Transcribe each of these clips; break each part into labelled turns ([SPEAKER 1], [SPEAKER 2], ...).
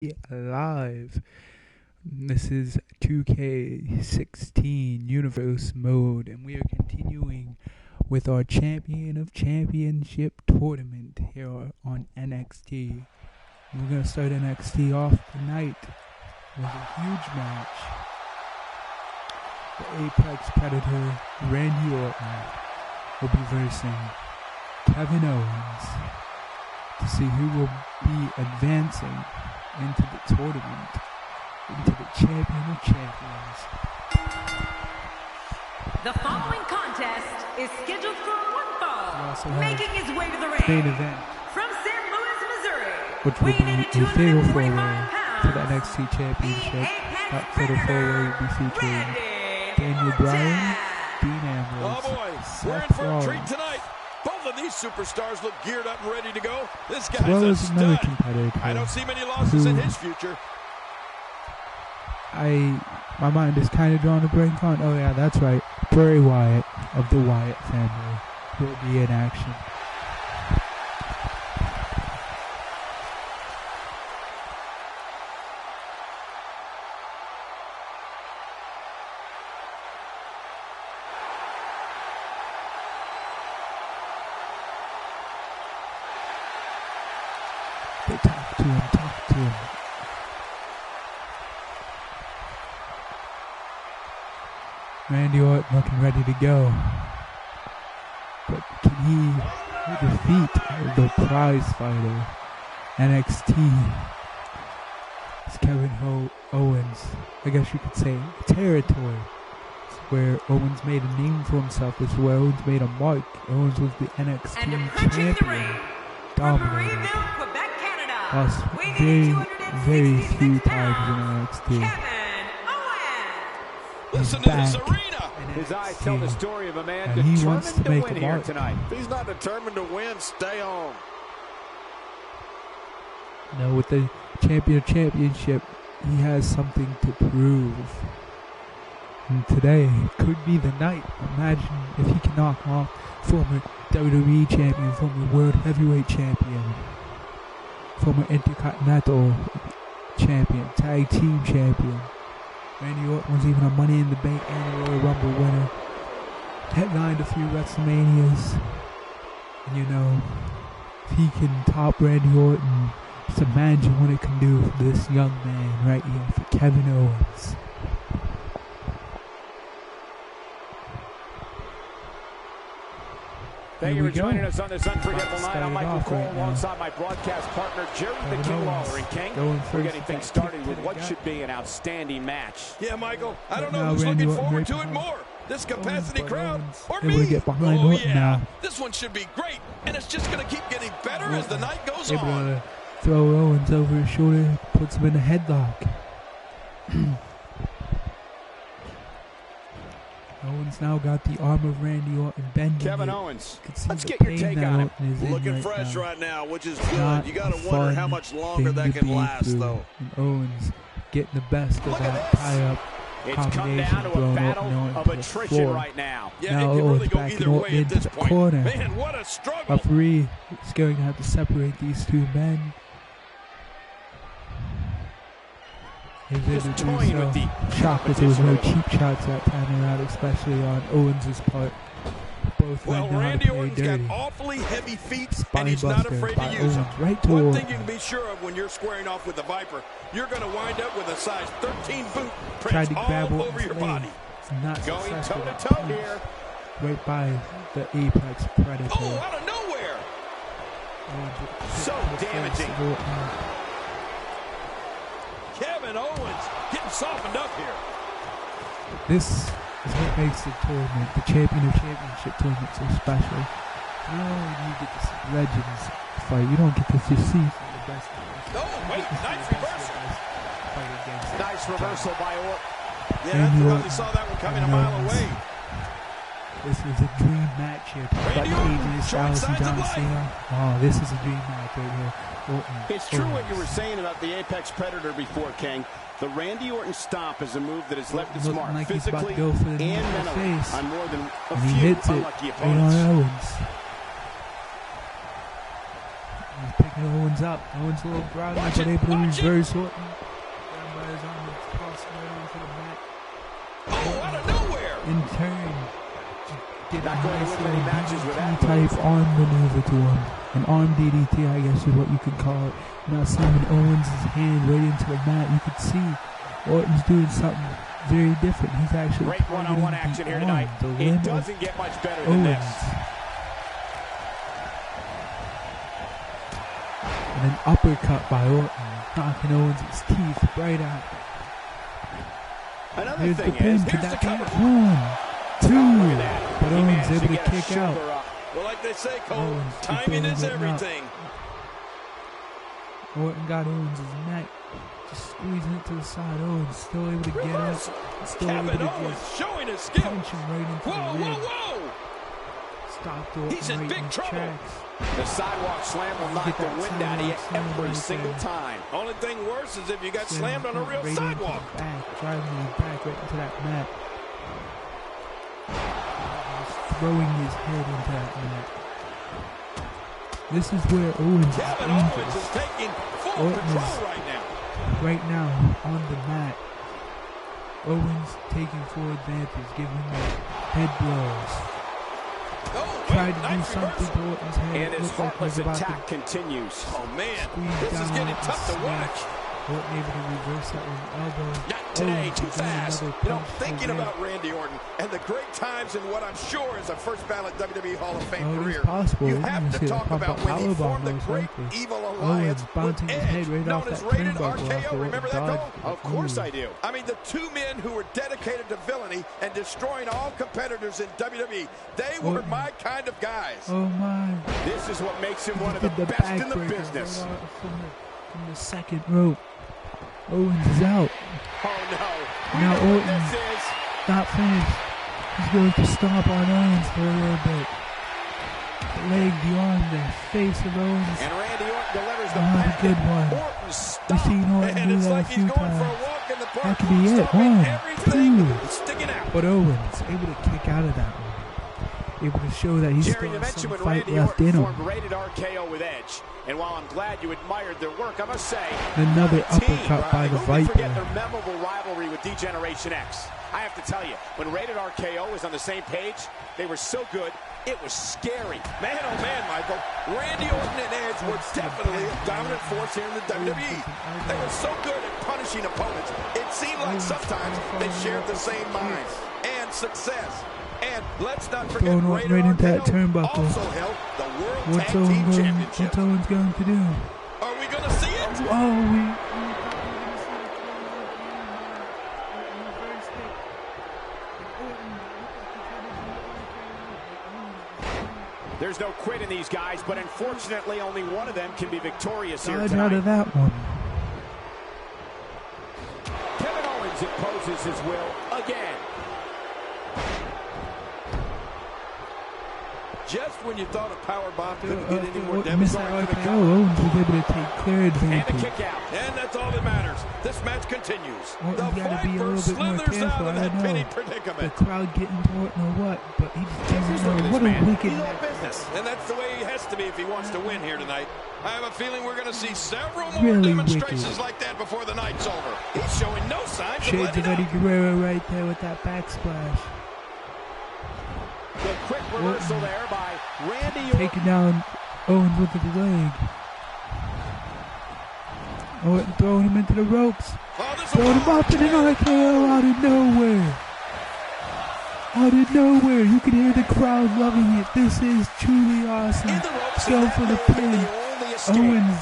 [SPEAKER 1] live. This is 2K16 Universe Mode, and we are continuing with our Champion of Championship tournament here on NXT. We're going to start NXT off tonight with a huge match. The Apex Predator, Randy Orton, will be versing Kevin Owens to see who will be advancing into the tournament, into the Champion of Champions.
[SPEAKER 2] The following contest is scheduled for one fall, making his way to the ring.
[SPEAKER 1] Main event,
[SPEAKER 2] from St. Louis, Missouri,
[SPEAKER 1] which will be a fatal four-way for the NXT Championship. That fatal four-way will be featuring Daniel Bryan, Dean Ambrose, Seth Rollins,
[SPEAKER 3] tonight. Both of these superstars look geared up and ready to go. This guy's
[SPEAKER 1] as well
[SPEAKER 3] a
[SPEAKER 1] as another
[SPEAKER 3] stud.
[SPEAKER 1] competitor.
[SPEAKER 3] I don't see many losses in his future.
[SPEAKER 1] My mind is kind of drawn to blank on. Oh yeah, that's right. Bray Wyatt of the Wyatt family will be in action. They talk to him. Randy Orton looking ready to go. But can he defeat the prize fighter? NXT. It's Kevin Owens. I guess you could say territory. It's where Owens made a name for himself. It's where Owens made a mark. Owens was the NXT champion. Dominated. Lost very few times in NXT.
[SPEAKER 3] Listen to this arena.
[SPEAKER 4] His eyes tell the story of a man
[SPEAKER 1] and he wants to
[SPEAKER 4] determined
[SPEAKER 1] make
[SPEAKER 4] to win
[SPEAKER 1] a
[SPEAKER 4] here
[SPEAKER 1] mark
[SPEAKER 4] tonight.
[SPEAKER 3] If he's not determined to win, stay home.
[SPEAKER 1] No, with the championship, he has something to prove. And today could be the night. Imagine if he can knock off former WWE champion, former World Heavyweight champion, former Intercontinental champion, Tag Team champion. Randy Orton was even a Money in the Bank and a Royal Rumble winner. Headlined a few WrestleManias. And you know, if he can top Randy Orton, just imagine what it can do for this young man right here, for Kevin Owens.
[SPEAKER 4] Thank you for joining us on this unforgettable night. I'm Michael Cole alongside my broadcast partner, Jerry the King Lawler. And King, we're getting things started with what should be an outstanding match.
[SPEAKER 3] Yeah, Michael, I don't know who's looking forward to it more. This capacity crowd or me?
[SPEAKER 1] Get behind Orton now.
[SPEAKER 3] This one should be great, and it's just going to keep getting better as the night goes
[SPEAKER 1] able
[SPEAKER 3] on.
[SPEAKER 1] To throw Owens over his shoulder, puts him in a headlock. Owens now got the arm of Randy Orton bending.
[SPEAKER 4] Kevin Owens,
[SPEAKER 1] let's
[SPEAKER 4] get your take on it.
[SPEAKER 3] Looking fresh right now, which is good. You got to wonder how much longer that can last, though.
[SPEAKER 1] And Owens getting the best of that tie-up.
[SPEAKER 4] It's come down to a battle of attrition right now.
[SPEAKER 3] Yeah,
[SPEAKER 1] now
[SPEAKER 3] it can really go
[SPEAKER 1] back
[SPEAKER 3] either way at this point.
[SPEAKER 1] Corner.
[SPEAKER 3] Man, what a struggle.
[SPEAKER 1] Referee is going to have to separate these two men.
[SPEAKER 4] Just toying with the
[SPEAKER 1] shock that there was no cheap shots that time around, especially on Owens' part. Both
[SPEAKER 3] Randy Orton's got awfully heavy feet, and he's not afraid to use them. One thing you can be sure of when you're squaring off with the Viper, you're going to wind up with a size 13 boot prints all over your body.
[SPEAKER 1] Not
[SPEAKER 4] going toe-to-toe here.
[SPEAKER 1] Right by the Apex Predator.
[SPEAKER 3] Oh, out of nowhere!
[SPEAKER 4] So damaging.
[SPEAKER 3] Kevin Owens getting softened up here.
[SPEAKER 1] This is what makes the tournament, the Champion of Championship tournament, so special. Not only do you get to see legends fight, you don't get to just see some of the best.
[SPEAKER 3] Oh, wait, nice reversal.
[SPEAKER 4] Nice reversal by Orton.
[SPEAKER 3] Yeah, I probably saw that one coming a mile away.
[SPEAKER 1] This is a dream match here.
[SPEAKER 3] Randy Orton, short signs of life.
[SPEAKER 1] Oh, this is a dream match right here.
[SPEAKER 5] It's true what you were saying about the Apex Predator before, King. The Randy Orton stomp is a move that has left its mark
[SPEAKER 1] like
[SPEAKER 5] physically
[SPEAKER 1] and
[SPEAKER 5] mentally on more than a
[SPEAKER 1] and he
[SPEAKER 5] few
[SPEAKER 1] hits
[SPEAKER 5] unlucky
[SPEAKER 1] it
[SPEAKER 5] opponents.
[SPEAKER 1] right on Owens. He's picking And Owens up. Owens a little groggy, but able to reverse Orton. Down by his arm, it's crossing right into the mat.
[SPEAKER 3] Oh, out of nowhere!
[SPEAKER 1] In turn, get a nice little
[SPEAKER 4] DDT
[SPEAKER 1] type arm maneuver to him. An arm DDT, I guess is what you could call it. Now slamming Owens' hand right into the mat. You could see Orton's doing something very different. He's actually
[SPEAKER 4] great one-on-one action here tonight. It doesn't get much better than this.
[SPEAKER 1] And an uppercut by Orton, knocking Owens' teeth right out.
[SPEAKER 5] Another thing is, here's the cover.
[SPEAKER 1] 1, 2, but Owens able to kick out.
[SPEAKER 3] Well, like they say, Cole, timing is everything.
[SPEAKER 1] Orton got Owens' neck, just squeezing it to the side. Owens still able to get up, still able to just
[SPEAKER 3] showing his skill.
[SPEAKER 1] Punch him right into the rib.
[SPEAKER 3] Whoa!
[SPEAKER 1] Stopped Orton
[SPEAKER 3] He's in
[SPEAKER 1] right
[SPEAKER 3] big
[SPEAKER 1] in his
[SPEAKER 3] trouble.
[SPEAKER 1] tracks.
[SPEAKER 4] The sidewalk slam will knock the wind out of you every single time.
[SPEAKER 3] Only thing worse is if you got slammed on a real
[SPEAKER 1] right
[SPEAKER 3] sidewalk.
[SPEAKER 1] Into the back, driving him back right into that mat. Just throwing his head into that mat. This is where Owens is dangerous.
[SPEAKER 3] Owens is taking full
[SPEAKER 1] Orton
[SPEAKER 3] control
[SPEAKER 1] is
[SPEAKER 3] right now.
[SPEAKER 1] right now on the mat. Owens taking full advantage, giving him head blows. Tried to do something to Orton's head.
[SPEAKER 4] And his heartless attack
[SPEAKER 3] continues. Oh man, this is
[SPEAKER 1] down
[SPEAKER 3] getting
[SPEAKER 1] and
[SPEAKER 3] tough to watch.
[SPEAKER 1] Orton able to reverse that with an elbow.
[SPEAKER 3] Not today,
[SPEAKER 1] Owens
[SPEAKER 3] too
[SPEAKER 1] with
[SPEAKER 3] fast.
[SPEAKER 1] another
[SPEAKER 3] You know,
[SPEAKER 1] punch
[SPEAKER 3] thinking
[SPEAKER 1] to the
[SPEAKER 3] about Randy Orton and the great times in what I'm sure is a first ballot WWE Hall of Fame
[SPEAKER 1] it is
[SPEAKER 3] career.
[SPEAKER 1] possible.
[SPEAKER 3] You
[SPEAKER 1] We're
[SPEAKER 3] have
[SPEAKER 1] gonna
[SPEAKER 3] to
[SPEAKER 1] see a
[SPEAKER 3] talk
[SPEAKER 1] pop-up
[SPEAKER 3] about when he
[SPEAKER 1] powerbomb
[SPEAKER 3] formed the
[SPEAKER 1] most
[SPEAKER 3] great
[SPEAKER 1] likely.
[SPEAKER 3] evil
[SPEAKER 1] Owens
[SPEAKER 3] alliance
[SPEAKER 1] bouncing
[SPEAKER 3] with
[SPEAKER 1] his head right
[SPEAKER 3] known
[SPEAKER 1] off
[SPEAKER 3] as
[SPEAKER 1] that
[SPEAKER 3] Rated
[SPEAKER 1] turnbuckle
[SPEAKER 3] RKO.
[SPEAKER 1] after
[SPEAKER 3] Remember that
[SPEAKER 1] Orton
[SPEAKER 3] goal?
[SPEAKER 1] dodged
[SPEAKER 5] Of course I do.
[SPEAKER 3] I mean, the two men who were dedicated to villainy and destroying all competitors in WWE. They were my kind of guys.
[SPEAKER 1] Oh my.
[SPEAKER 4] This is what makes him one of
[SPEAKER 1] Did
[SPEAKER 4] the best in the
[SPEAKER 1] backbreaker
[SPEAKER 4] business.
[SPEAKER 1] right from the second rope. Owens is out.
[SPEAKER 4] Oh no.
[SPEAKER 1] Now
[SPEAKER 4] We know what
[SPEAKER 1] Orton.
[SPEAKER 4] this is.
[SPEAKER 1] Not finished. He's going to stomp on Owens for a little bit. The leg, the arm, the face of Owens.
[SPEAKER 4] And Randy Orton delivers the
[SPEAKER 1] Not a good one.
[SPEAKER 4] Orton
[SPEAKER 1] We've
[SPEAKER 4] stopped.
[SPEAKER 1] seen Orton
[SPEAKER 3] And
[SPEAKER 1] do
[SPEAKER 3] it's
[SPEAKER 1] that
[SPEAKER 3] like
[SPEAKER 1] a
[SPEAKER 3] he's
[SPEAKER 1] few
[SPEAKER 3] going for a
[SPEAKER 1] times.
[SPEAKER 3] walk in the park.
[SPEAKER 1] That could be it.
[SPEAKER 3] Stopping
[SPEAKER 1] 1,
[SPEAKER 3] everything,
[SPEAKER 1] 2.
[SPEAKER 3] sticking out.
[SPEAKER 1] But Owens able to kick out of that one. Able to show that he's
[SPEAKER 4] Jerry,
[SPEAKER 1] still
[SPEAKER 4] you
[SPEAKER 1] has
[SPEAKER 4] mentioned
[SPEAKER 1] some
[SPEAKER 4] when
[SPEAKER 1] fight
[SPEAKER 4] Randy
[SPEAKER 1] left in
[SPEAKER 4] Orton
[SPEAKER 1] him.
[SPEAKER 4] formed Rated RKO with Edge. And while I'm glad you admired their work, I must say,
[SPEAKER 1] Another
[SPEAKER 4] the team,
[SPEAKER 1] uppercut by the
[SPEAKER 4] who can forget
[SPEAKER 1] Viper.
[SPEAKER 4] their memorable rivalry with D-Generation X? I have to tell you, when Rated RKO was on the same page, they were so good, it was scary.
[SPEAKER 3] Man, oh man, Michael. Randy Orton and Edge were definitely a dominant force here in the WWE. They were so good at punishing opponents. It seemed like sometimes they shared the same minds and success. And let's not forget
[SPEAKER 1] Throwing
[SPEAKER 3] Rated
[SPEAKER 1] right into that
[SPEAKER 3] RKO
[SPEAKER 1] turnbuckle.
[SPEAKER 3] also held the World
[SPEAKER 1] What's
[SPEAKER 3] Tag Team Championship.
[SPEAKER 1] What's Owens going to do?
[SPEAKER 3] Are we going to see it?
[SPEAKER 1] Oh,
[SPEAKER 4] There's no quit in these guys, but unfortunately only one of them can be victorious here
[SPEAKER 1] dodge
[SPEAKER 4] tonight.
[SPEAKER 1] out of that one.
[SPEAKER 4] Kevin Owens imposes his will again.
[SPEAKER 3] Just when you thought a power bomb couldn't get any more
[SPEAKER 1] Miss
[SPEAKER 3] devastating to the
[SPEAKER 1] RKO, Owens was able to take clear
[SPEAKER 4] And the
[SPEAKER 1] advantage.
[SPEAKER 4] kick out.
[SPEAKER 3] And that's all that matters. This match continues.
[SPEAKER 1] Orton's
[SPEAKER 3] The
[SPEAKER 1] got to be a
[SPEAKER 3] Viper
[SPEAKER 1] little bit more
[SPEAKER 3] slithers out
[SPEAKER 1] careful.
[SPEAKER 3] of
[SPEAKER 1] I
[SPEAKER 3] that
[SPEAKER 1] don't
[SPEAKER 3] penny
[SPEAKER 1] know. The
[SPEAKER 3] predicament.
[SPEAKER 1] crowd getting to Orton or what, but he just
[SPEAKER 4] Look
[SPEAKER 1] doesn't
[SPEAKER 4] at
[SPEAKER 1] know.
[SPEAKER 4] this
[SPEAKER 1] What a
[SPEAKER 4] man.
[SPEAKER 1] wicked
[SPEAKER 3] He's all
[SPEAKER 1] match.
[SPEAKER 3] business, and that's the way he has to be if he wants to win here tonight. I have a feeling we're going to see several more
[SPEAKER 1] Really
[SPEAKER 3] demonstrations
[SPEAKER 1] wicked.
[SPEAKER 3] like that before the night's over. He's showing no signs of
[SPEAKER 1] Shades
[SPEAKER 3] letting
[SPEAKER 1] of Eddie
[SPEAKER 3] up.
[SPEAKER 1] Guerrero right there with that backsplash.
[SPEAKER 4] The quick reversal
[SPEAKER 1] Orton
[SPEAKER 4] there by Randy Orton.
[SPEAKER 1] taking down Owens with the leg. Orton throwing him into the ropes.
[SPEAKER 3] Oh, this
[SPEAKER 1] Throwing him up in an RKO out of nowhere. Out of nowhere. You can hear the crowd loving it. This is truly awesome.
[SPEAKER 3] in the ropes.
[SPEAKER 1] Go
[SPEAKER 3] and
[SPEAKER 1] for the
[SPEAKER 3] that may be
[SPEAKER 1] pin.
[SPEAKER 3] the only escape.
[SPEAKER 1] Owens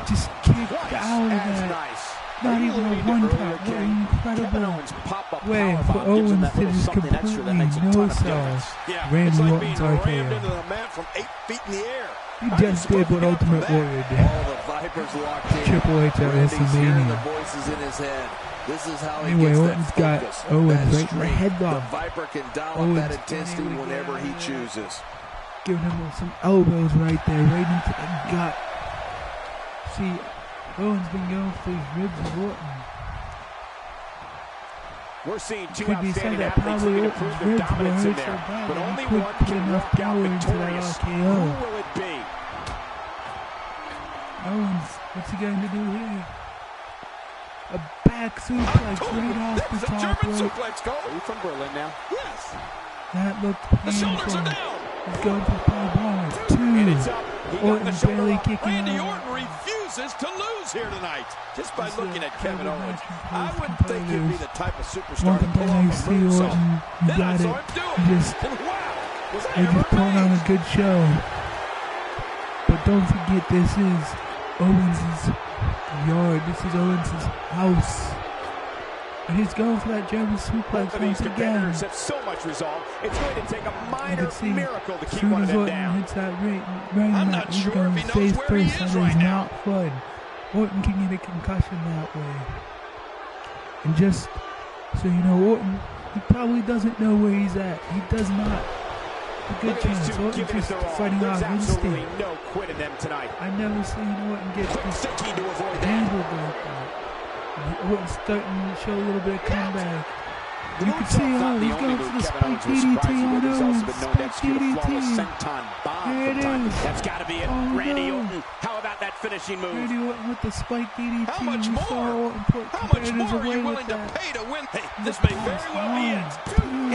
[SPEAKER 1] just kicked out of
[SPEAKER 4] That's
[SPEAKER 1] that.
[SPEAKER 4] nice.
[SPEAKER 1] Not
[SPEAKER 5] Are you
[SPEAKER 1] even a
[SPEAKER 5] alluding to
[SPEAKER 1] one
[SPEAKER 5] earlier,
[SPEAKER 1] tap. What
[SPEAKER 5] King?
[SPEAKER 1] an
[SPEAKER 5] Kevin
[SPEAKER 1] incredible
[SPEAKER 5] Owens pop-up
[SPEAKER 1] way for
[SPEAKER 5] powerbomb gives him
[SPEAKER 1] Owens
[SPEAKER 5] that
[SPEAKER 1] to
[SPEAKER 5] little
[SPEAKER 1] just
[SPEAKER 5] something extra that
[SPEAKER 1] completely
[SPEAKER 5] makes a ton of
[SPEAKER 1] no-sell
[SPEAKER 5] difference.
[SPEAKER 3] Yeah,
[SPEAKER 1] Randy
[SPEAKER 3] it's like
[SPEAKER 1] Orton's
[SPEAKER 3] being rammed
[SPEAKER 1] RKO.
[SPEAKER 3] into the mat from 8 feet in the air.
[SPEAKER 1] He just did what Ultimate Warrior did.
[SPEAKER 6] All the Vipers locked in.
[SPEAKER 1] Triple H at
[SPEAKER 6] Randy's hearing the
[SPEAKER 1] WrestleMania.
[SPEAKER 6] voices in his head. This is how he
[SPEAKER 1] Anyway,
[SPEAKER 6] gets
[SPEAKER 1] Orton's
[SPEAKER 6] that
[SPEAKER 1] got
[SPEAKER 6] focus,
[SPEAKER 1] Owens
[SPEAKER 6] that
[SPEAKER 1] right in the
[SPEAKER 6] strength.
[SPEAKER 1] headlock.
[SPEAKER 6] The Viper can dial
[SPEAKER 1] Owens
[SPEAKER 6] up that intensity
[SPEAKER 1] able to get
[SPEAKER 6] whenever
[SPEAKER 1] out
[SPEAKER 6] he
[SPEAKER 1] of there.
[SPEAKER 6] chooses.
[SPEAKER 1] Giving him some elbows right there, right into the gut. See, Owens been going for his ribs of Orton.
[SPEAKER 4] We're seeing two
[SPEAKER 1] Could be said
[SPEAKER 4] outstanding
[SPEAKER 1] that
[SPEAKER 4] athletes
[SPEAKER 1] probably
[SPEAKER 4] looking to prove
[SPEAKER 1] Orton's
[SPEAKER 4] their
[SPEAKER 1] ribs were
[SPEAKER 4] dominance in
[SPEAKER 1] hurt so
[SPEAKER 4] there.
[SPEAKER 1] bad
[SPEAKER 4] But
[SPEAKER 1] that
[SPEAKER 4] only
[SPEAKER 1] he couldn't
[SPEAKER 4] one
[SPEAKER 1] put
[SPEAKER 4] can
[SPEAKER 1] enough
[SPEAKER 4] walk out
[SPEAKER 1] power into that
[SPEAKER 4] victorious.
[SPEAKER 1] RKO.
[SPEAKER 4] Who will it be?
[SPEAKER 1] Owens, what's he going to do here? A back suplex right off the top rope.
[SPEAKER 4] Suplex, Cole. Are you from Berlin now?
[SPEAKER 3] Yes.
[SPEAKER 1] That looked
[SPEAKER 3] The shoulders
[SPEAKER 1] painful.
[SPEAKER 3] are down.
[SPEAKER 1] He's going for 5 1, 2.
[SPEAKER 4] And it's up. He got the
[SPEAKER 1] Orton
[SPEAKER 4] shoulder
[SPEAKER 1] barely
[SPEAKER 4] up.
[SPEAKER 1] kicking
[SPEAKER 3] Randy
[SPEAKER 1] out.
[SPEAKER 3] Orton refuses to lose here tonight. Just by
[SPEAKER 1] This is
[SPEAKER 3] looking
[SPEAKER 1] a
[SPEAKER 3] at Kevin
[SPEAKER 1] terrible
[SPEAKER 3] Owens,
[SPEAKER 1] match
[SPEAKER 3] I
[SPEAKER 1] for
[SPEAKER 3] would
[SPEAKER 1] both
[SPEAKER 3] think he'd be
[SPEAKER 1] competitors.
[SPEAKER 3] the type of superstar to
[SPEAKER 1] Welcome to
[SPEAKER 3] pull off a
[SPEAKER 1] NXT,
[SPEAKER 3] moonsault.
[SPEAKER 1] Orton. You
[SPEAKER 3] Then I
[SPEAKER 1] got
[SPEAKER 3] saw
[SPEAKER 1] it.
[SPEAKER 3] him do
[SPEAKER 1] You
[SPEAKER 3] it.
[SPEAKER 1] just,
[SPEAKER 3] And wow, was that
[SPEAKER 1] they
[SPEAKER 3] ever
[SPEAKER 1] just put on a
[SPEAKER 3] arranged?
[SPEAKER 1] good show. But don't forget, this is Owens' yard. This is Owens' house. And he's going for that German suplex
[SPEAKER 4] Both of these
[SPEAKER 1] once again.
[SPEAKER 4] competitors have so much resolve. It's going to take a
[SPEAKER 1] You
[SPEAKER 4] minor
[SPEAKER 1] can see,
[SPEAKER 4] miracle to
[SPEAKER 1] as
[SPEAKER 4] keep
[SPEAKER 1] soon
[SPEAKER 4] one of
[SPEAKER 1] as
[SPEAKER 4] them
[SPEAKER 1] Orton
[SPEAKER 4] down.
[SPEAKER 1] hits that ring
[SPEAKER 3] I'm
[SPEAKER 1] mat,
[SPEAKER 3] not
[SPEAKER 1] he's
[SPEAKER 3] sure
[SPEAKER 1] going
[SPEAKER 3] if he
[SPEAKER 1] face
[SPEAKER 3] knows where he
[SPEAKER 1] first.
[SPEAKER 3] is
[SPEAKER 1] That
[SPEAKER 3] right
[SPEAKER 1] is
[SPEAKER 3] now.
[SPEAKER 1] not fun. Orton can get a concussion that way. And just so you know, Orton, he probably doesn't know where he's at. He does not. A good
[SPEAKER 4] Look at these
[SPEAKER 1] chance.
[SPEAKER 4] two
[SPEAKER 1] Orton
[SPEAKER 4] giving it
[SPEAKER 1] just
[SPEAKER 4] their all.
[SPEAKER 1] fighting
[SPEAKER 4] There's
[SPEAKER 1] off
[SPEAKER 4] absolutely
[SPEAKER 1] instinct.
[SPEAKER 4] no quit in them tonight.
[SPEAKER 1] I've never seen Orton get
[SPEAKER 4] Quick
[SPEAKER 1] this
[SPEAKER 4] thinking to avoid that.
[SPEAKER 1] handled like that. And Orton's starting to show a little bit of comeback.
[SPEAKER 4] The
[SPEAKER 1] You can
[SPEAKER 4] moonsault's
[SPEAKER 1] see,
[SPEAKER 4] not
[SPEAKER 1] oh,
[SPEAKER 4] the
[SPEAKER 1] he's
[SPEAKER 4] only
[SPEAKER 1] going
[SPEAKER 4] move
[SPEAKER 1] for the
[SPEAKER 4] Kevin
[SPEAKER 1] spike
[SPEAKER 4] Owens was
[SPEAKER 1] DDT
[SPEAKER 4] surprising
[SPEAKER 1] on
[SPEAKER 4] with. He's also
[SPEAKER 1] Owens.
[SPEAKER 4] been known to
[SPEAKER 1] Spike
[SPEAKER 4] execute a flawless
[SPEAKER 1] DDT.
[SPEAKER 4] senton bomb
[SPEAKER 1] There
[SPEAKER 4] from
[SPEAKER 1] it
[SPEAKER 4] time.
[SPEAKER 1] is.
[SPEAKER 4] That's got to be it.
[SPEAKER 1] Oh,
[SPEAKER 4] Randy
[SPEAKER 1] no.
[SPEAKER 4] Orton. How about that finishing move?
[SPEAKER 1] Randy Orton with the spike DDT.
[SPEAKER 3] How much
[SPEAKER 1] You saw
[SPEAKER 3] more?
[SPEAKER 1] Orton put
[SPEAKER 3] How much
[SPEAKER 1] competitors
[SPEAKER 3] more are
[SPEAKER 1] away
[SPEAKER 3] you
[SPEAKER 1] with
[SPEAKER 3] willing to
[SPEAKER 1] that.
[SPEAKER 3] pay to win? Hey, this may very well be it.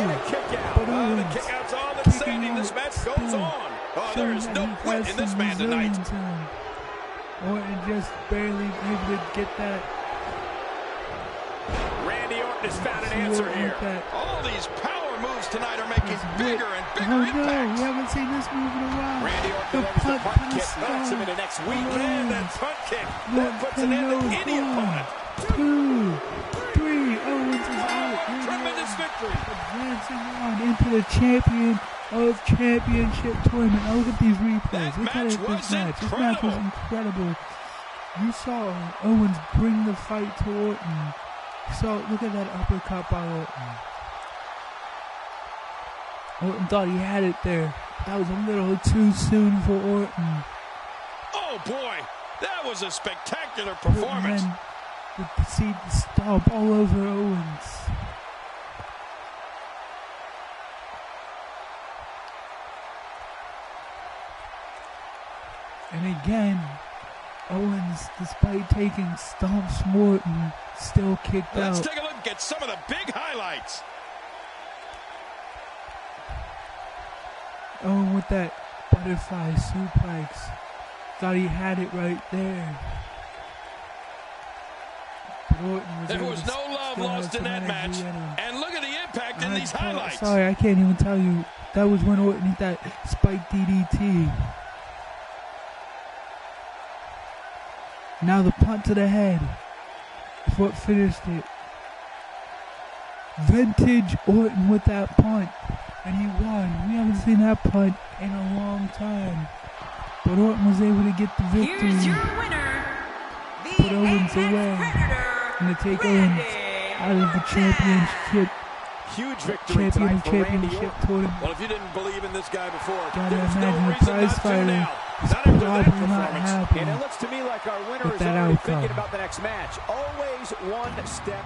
[SPEAKER 4] And a kick out.
[SPEAKER 1] But
[SPEAKER 3] The
[SPEAKER 1] Owens
[SPEAKER 3] kickout's all that's
[SPEAKER 1] kicking
[SPEAKER 3] saving.
[SPEAKER 1] out
[SPEAKER 3] This match goes
[SPEAKER 1] still,
[SPEAKER 3] on. Oh, there
[SPEAKER 1] showing
[SPEAKER 3] is
[SPEAKER 1] that
[SPEAKER 3] no
[SPEAKER 1] he
[SPEAKER 3] quit
[SPEAKER 1] has
[SPEAKER 3] in this
[SPEAKER 1] some
[SPEAKER 3] man tonight.
[SPEAKER 1] resilience in him. Orton just barely able to get that.
[SPEAKER 4] Randy Orton has found an
[SPEAKER 1] See
[SPEAKER 4] answer
[SPEAKER 1] Orton
[SPEAKER 4] here.
[SPEAKER 1] with that.
[SPEAKER 3] All these power moves tonight are making bigger and bigger
[SPEAKER 1] Oh no,
[SPEAKER 3] impacts.
[SPEAKER 1] we haven't seen this move in a while.
[SPEAKER 4] Randy Orton
[SPEAKER 1] The
[SPEAKER 4] delivers the
[SPEAKER 1] punt
[SPEAKER 4] punt
[SPEAKER 1] to the
[SPEAKER 4] kick. Knocks him
[SPEAKER 1] skull.
[SPEAKER 4] into next week.
[SPEAKER 3] Man, that punt kick. That
[SPEAKER 1] One,
[SPEAKER 3] puts an end to any opponent.
[SPEAKER 1] 2, 3. Owens is out.
[SPEAKER 3] Tremendous victory.
[SPEAKER 1] Advancing on into the champion of championship tournament. Now look at these replays.
[SPEAKER 3] That
[SPEAKER 1] Look at
[SPEAKER 3] match
[SPEAKER 1] this
[SPEAKER 3] was
[SPEAKER 1] match. This match was incredible. You saw Owens bring the fight to Orton. So look at that uppercut by Orton. Orton thought he had it there. That was a little too soon for Orton.
[SPEAKER 3] Oh boy, that was a spectacular performance.
[SPEAKER 1] Orton then would see the stomp all over Owens. And again, Owens, despite taking stomps from Orton, still kicked
[SPEAKER 3] Let's
[SPEAKER 1] out.
[SPEAKER 3] take a look at some of the big highlights.
[SPEAKER 1] Owen with that butterfly suplex. Thought he had it right there. But Orton was
[SPEAKER 3] There
[SPEAKER 1] able
[SPEAKER 3] was
[SPEAKER 1] to
[SPEAKER 3] no love
[SPEAKER 1] still have
[SPEAKER 3] lost in
[SPEAKER 1] some
[SPEAKER 3] that
[SPEAKER 1] energy
[SPEAKER 3] match.
[SPEAKER 1] in him.
[SPEAKER 3] And look at the impact in these highlights.
[SPEAKER 1] Sorry, I can't even tell you. That was when Orton hit that spike DDT. Now the punt to the head is what finished it. Vintage Orton with that punt. And he won. We haven't seen that punt in a long time. But Orton was able to get the victory.
[SPEAKER 2] Here's your winner, the
[SPEAKER 1] Put Owens
[SPEAKER 2] Apex
[SPEAKER 1] away.
[SPEAKER 2] Predator,
[SPEAKER 1] And to take
[SPEAKER 2] Randy
[SPEAKER 1] Owens out of the championship.
[SPEAKER 4] Huge victory tonight for Randy
[SPEAKER 1] Championship
[SPEAKER 4] Orton.
[SPEAKER 1] tournament.
[SPEAKER 3] Well, if you didn't believe in this guy before,
[SPEAKER 1] Gotta
[SPEAKER 3] there's no
[SPEAKER 1] imagine the
[SPEAKER 3] reason
[SPEAKER 1] prize
[SPEAKER 3] not to
[SPEAKER 1] fighter
[SPEAKER 3] now.
[SPEAKER 1] is
[SPEAKER 3] Not after that
[SPEAKER 1] probably not
[SPEAKER 3] performance.
[SPEAKER 1] happy.
[SPEAKER 4] And it looks to me like our winner
[SPEAKER 1] With
[SPEAKER 4] is
[SPEAKER 1] that
[SPEAKER 4] already
[SPEAKER 1] outcome.
[SPEAKER 4] thinking about the next match. Always one step.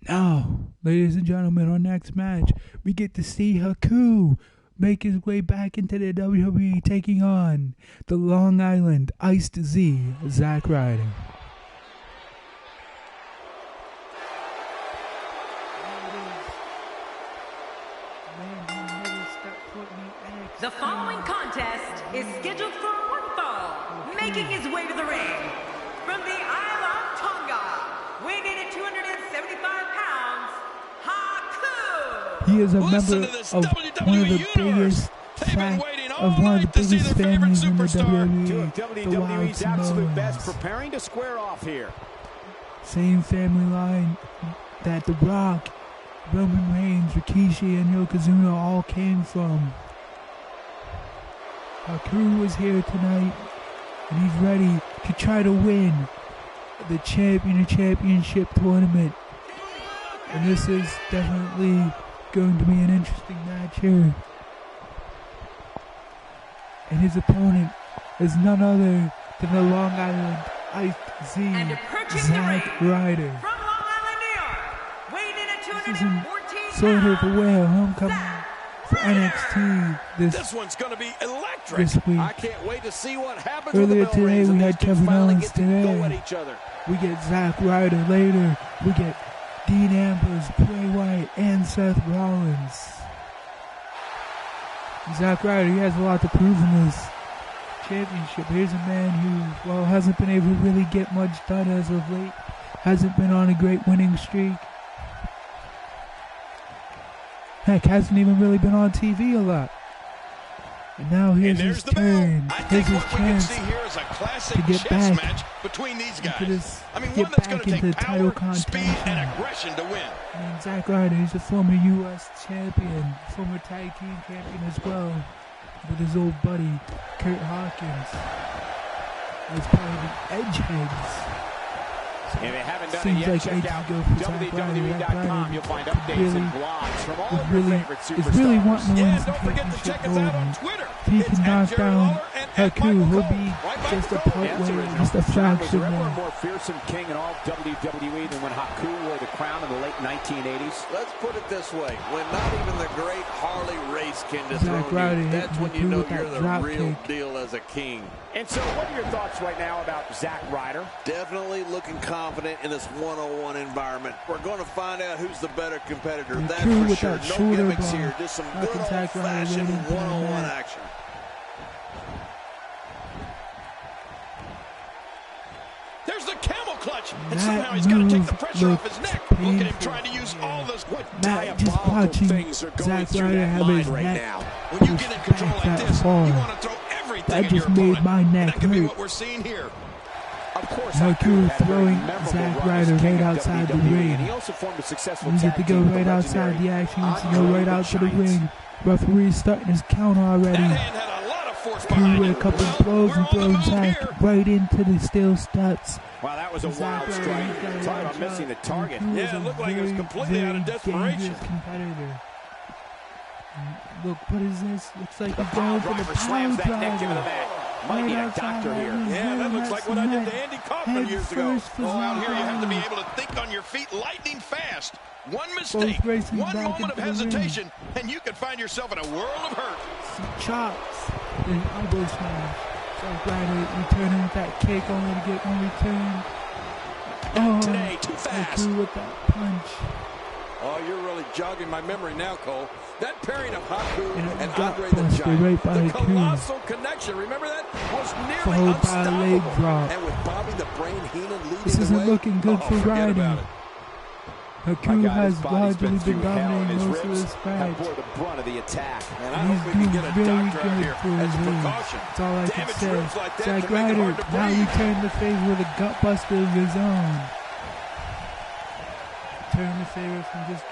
[SPEAKER 1] Now, ladies and gentlemen, our next match, we get to see Haku make his way back into the WWE, taking on the Long Island Iced Z, Zack Ryder.
[SPEAKER 2] The following contest is scheduled for one fall. Making his way to the ring from the Isle of Tonga, weighing in at 275 pounds, Haku.
[SPEAKER 1] He is a
[SPEAKER 3] Listen
[SPEAKER 1] member
[SPEAKER 3] to this
[SPEAKER 1] of
[SPEAKER 3] WWE
[SPEAKER 1] one of the
[SPEAKER 3] universe.
[SPEAKER 1] biggest
[SPEAKER 3] They've been waiting all
[SPEAKER 1] of one of
[SPEAKER 3] night
[SPEAKER 1] the
[SPEAKER 3] to see
[SPEAKER 1] biggest
[SPEAKER 3] their favorite
[SPEAKER 1] families in the
[SPEAKER 3] superstar.
[SPEAKER 4] Two of
[SPEAKER 1] WWE, the Wild
[SPEAKER 4] WWE's absolute best
[SPEAKER 1] Samoans.
[SPEAKER 4] preparing to square off here.
[SPEAKER 1] Same family line that The Rock, Roman Reigns, Rikishi, and Yokozuna all came from. Haku is here tonight, and he's ready to try to win the championship tournament. And this is definitely going to be an interesting match here. And his opponent is none other than the Long Island Iced Z,
[SPEAKER 2] And approaching the
[SPEAKER 1] Zack
[SPEAKER 2] ring
[SPEAKER 1] Ryder.
[SPEAKER 2] from Long Island, New York, weighing in at
[SPEAKER 1] This is an
[SPEAKER 2] 214
[SPEAKER 1] sort of away of homecoming for NXT
[SPEAKER 3] this one's going to be electric.
[SPEAKER 1] This week.
[SPEAKER 5] I can't wait to see what happens.
[SPEAKER 1] Earlier today, we had Kevin Owens today.
[SPEAKER 5] Each other.
[SPEAKER 1] We get Zack Ryder later. We get Dean Ambrose, Bray Wyatt, and Seth Rollins. Zack Ryder, he has a lot to prove in this championship. Here's a man who, well, hasn't been able to really get much done as of late. Hasn't been on a great winning streak. Heck, hasn't even really been on TV a lot. And now here's his turn. Here's his chance to get back
[SPEAKER 3] between these guys.
[SPEAKER 1] Get back into the title contention.
[SPEAKER 3] And aggression to win.
[SPEAKER 1] And Zack Ryder, he's a former U.S. champion, former tag team champion as well, with his old buddy Kurt Hawkins as part of the Edgeheads.
[SPEAKER 4] If you haven't done
[SPEAKER 1] Seems
[SPEAKER 4] it yet,
[SPEAKER 1] like
[SPEAKER 4] check out WWE.com. You'll find updates and blogs from all of your favorite superstars.
[SPEAKER 1] Is really wanting to win some
[SPEAKER 3] don't forget to check us out on Twitter.
[SPEAKER 1] If he can knock down Haku, he'll be just a part way, just a fraction
[SPEAKER 4] Was there ever a
[SPEAKER 1] there.
[SPEAKER 4] more fearsome king in all WWE than when Haku wore the crown in the late 1980s?
[SPEAKER 6] Let's put it this way. When not even the great Harley Race can
[SPEAKER 1] Zack
[SPEAKER 6] dethrone
[SPEAKER 1] Ryder
[SPEAKER 6] you, that's when you
[SPEAKER 1] Haku
[SPEAKER 6] know
[SPEAKER 1] with that
[SPEAKER 6] you're the
[SPEAKER 1] drop
[SPEAKER 6] real
[SPEAKER 1] kick.
[SPEAKER 6] deal as a king.
[SPEAKER 4] And so what are your thoughts right now about Zack Ryder?
[SPEAKER 6] Definitely looking confident in this one-on-one environment. We're going to find out who's the better competitor. That's
[SPEAKER 1] Haku
[SPEAKER 6] for
[SPEAKER 1] with
[SPEAKER 6] sure.
[SPEAKER 1] that
[SPEAKER 6] No
[SPEAKER 1] shoulder
[SPEAKER 6] gimmicks
[SPEAKER 1] block.
[SPEAKER 6] here. Just some
[SPEAKER 1] How
[SPEAKER 6] good
[SPEAKER 1] can Zack Ryder
[SPEAKER 6] old-fashioned
[SPEAKER 1] win into
[SPEAKER 6] one-on-one
[SPEAKER 1] that?
[SPEAKER 6] action.
[SPEAKER 3] There's the camel clutch. And
[SPEAKER 1] That
[SPEAKER 3] somehow he's got to take the
[SPEAKER 1] move
[SPEAKER 3] pressure off his neck. Look at him
[SPEAKER 1] painful.
[SPEAKER 3] trying to use all those. What
[SPEAKER 1] Matt just
[SPEAKER 3] diabolical
[SPEAKER 1] watching
[SPEAKER 3] things are going
[SPEAKER 1] Zack
[SPEAKER 3] through
[SPEAKER 1] Ryder
[SPEAKER 3] that
[SPEAKER 1] have
[SPEAKER 3] mind
[SPEAKER 1] his
[SPEAKER 3] right
[SPEAKER 1] neck
[SPEAKER 3] now. When you get in control
[SPEAKER 1] back
[SPEAKER 3] like
[SPEAKER 1] that
[SPEAKER 3] this,
[SPEAKER 1] far.
[SPEAKER 3] you want to throw everything
[SPEAKER 1] That
[SPEAKER 3] at
[SPEAKER 1] just
[SPEAKER 3] your
[SPEAKER 1] made
[SPEAKER 3] opponent.
[SPEAKER 1] my neck
[SPEAKER 3] That could be
[SPEAKER 1] hurt.
[SPEAKER 3] what we're seeing here.
[SPEAKER 4] Of course,
[SPEAKER 1] Haku throwing Zack Ryder right outside the ring.
[SPEAKER 4] And he also formed a successful
[SPEAKER 1] You get
[SPEAKER 4] tag
[SPEAKER 1] to go
[SPEAKER 4] team with
[SPEAKER 1] right
[SPEAKER 4] the
[SPEAKER 1] outside the
[SPEAKER 4] legendary
[SPEAKER 1] action. You get to go
[SPEAKER 4] Andre
[SPEAKER 1] right
[SPEAKER 4] the
[SPEAKER 1] out to the
[SPEAKER 4] Giant.
[SPEAKER 1] ring. Referee's starting his count already.
[SPEAKER 3] That hand had a lot of force
[SPEAKER 1] Haku
[SPEAKER 3] behind
[SPEAKER 1] with
[SPEAKER 3] it.
[SPEAKER 1] a couple
[SPEAKER 3] Well,
[SPEAKER 1] of blows
[SPEAKER 3] we're
[SPEAKER 1] and
[SPEAKER 3] on the
[SPEAKER 1] throws
[SPEAKER 3] move
[SPEAKER 1] Zack
[SPEAKER 3] here.
[SPEAKER 1] right into the steel steps.
[SPEAKER 4] Wow, that was a wild
[SPEAKER 1] Zack
[SPEAKER 4] strike.
[SPEAKER 1] Ryder, you gotta
[SPEAKER 4] Talk about
[SPEAKER 1] watch
[SPEAKER 4] missing
[SPEAKER 1] out.
[SPEAKER 4] the target.
[SPEAKER 1] Haku
[SPEAKER 3] Yeah,
[SPEAKER 1] is
[SPEAKER 3] it
[SPEAKER 1] a
[SPEAKER 3] looked like it was
[SPEAKER 1] very,
[SPEAKER 3] completely out of
[SPEAKER 1] very
[SPEAKER 3] desperation.
[SPEAKER 1] dangerous competitor. Look, what is this? Looks like he's
[SPEAKER 4] Pile
[SPEAKER 1] going for the
[SPEAKER 4] driver slams
[SPEAKER 1] power
[SPEAKER 4] that neck into the
[SPEAKER 1] driver.
[SPEAKER 4] mat. Might need a
[SPEAKER 1] outside
[SPEAKER 4] doctor
[SPEAKER 1] that
[SPEAKER 4] here.
[SPEAKER 1] ring.
[SPEAKER 3] Yeah, that looks like what I did to Andy Kaufman
[SPEAKER 1] Head
[SPEAKER 3] years ago.
[SPEAKER 1] first for
[SPEAKER 3] Oh, out here you have to be
[SPEAKER 1] Zack
[SPEAKER 3] able to think on your feet lightning fast. One
[SPEAKER 1] Both
[SPEAKER 3] mistake,
[SPEAKER 1] racing
[SPEAKER 3] one
[SPEAKER 1] back
[SPEAKER 3] moment of
[SPEAKER 1] into the ring.
[SPEAKER 3] hesitation, and you could find yourself in a world of hurt.
[SPEAKER 1] Some chops and elbow smash. Zack Ryder returning with that kick only to get one return.
[SPEAKER 3] Not today, too fast.
[SPEAKER 1] Haku with that punch.
[SPEAKER 3] Oh, you're really jogging my memory now, Cole. That pairing of Haku
[SPEAKER 1] And
[SPEAKER 3] and
[SPEAKER 1] gut
[SPEAKER 3] Andre the
[SPEAKER 1] buster
[SPEAKER 3] Giant,
[SPEAKER 1] right by
[SPEAKER 3] the
[SPEAKER 1] Haku.
[SPEAKER 3] colossal connection, remember that? Was nearly
[SPEAKER 1] Followed by a leg
[SPEAKER 3] unstoppable.
[SPEAKER 1] drop.
[SPEAKER 3] And with Bobby the Brain Heenan leading
[SPEAKER 1] This
[SPEAKER 3] the
[SPEAKER 1] isn't
[SPEAKER 3] way,
[SPEAKER 1] looking good for
[SPEAKER 3] forget
[SPEAKER 1] Ryder.
[SPEAKER 3] about it.
[SPEAKER 1] Haku
[SPEAKER 4] My God,
[SPEAKER 1] has
[SPEAKER 4] his body's
[SPEAKER 1] largely been
[SPEAKER 4] through hell, and
[SPEAKER 1] dominating
[SPEAKER 4] his
[SPEAKER 1] most of
[SPEAKER 4] ribs
[SPEAKER 1] this
[SPEAKER 4] have
[SPEAKER 1] match.
[SPEAKER 4] bore the brunt of the attack.
[SPEAKER 3] And I
[SPEAKER 1] He's
[SPEAKER 3] hope we can
[SPEAKER 1] doing
[SPEAKER 3] get a
[SPEAKER 1] very
[SPEAKER 3] doctor out
[SPEAKER 1] good
[SPEAKER 3] here
[SPEAKER 1] for
[SPEAKER 3] as
[SPEAKER 1] his
[SPEAKER 3] a
[SPEAKER 1] age.
[SPEAKER 3] precaution.
[SPEAKER 1] That's all I can
[SPEAKER 3] Damaged
[SPEAKER 1] say.
[SPEAKER 3] ribs like that
[SPEAKER 1] Zack
[SPEAKER 3] can make it
[SPEAKER 1] Ryder
[SPEAKER 3] hard to
[SPEAKER 1] now
[SPEAKER 3] breathe.
[SPEAKER 1] returned the favor with a gut buster of his own. Turned the favor from just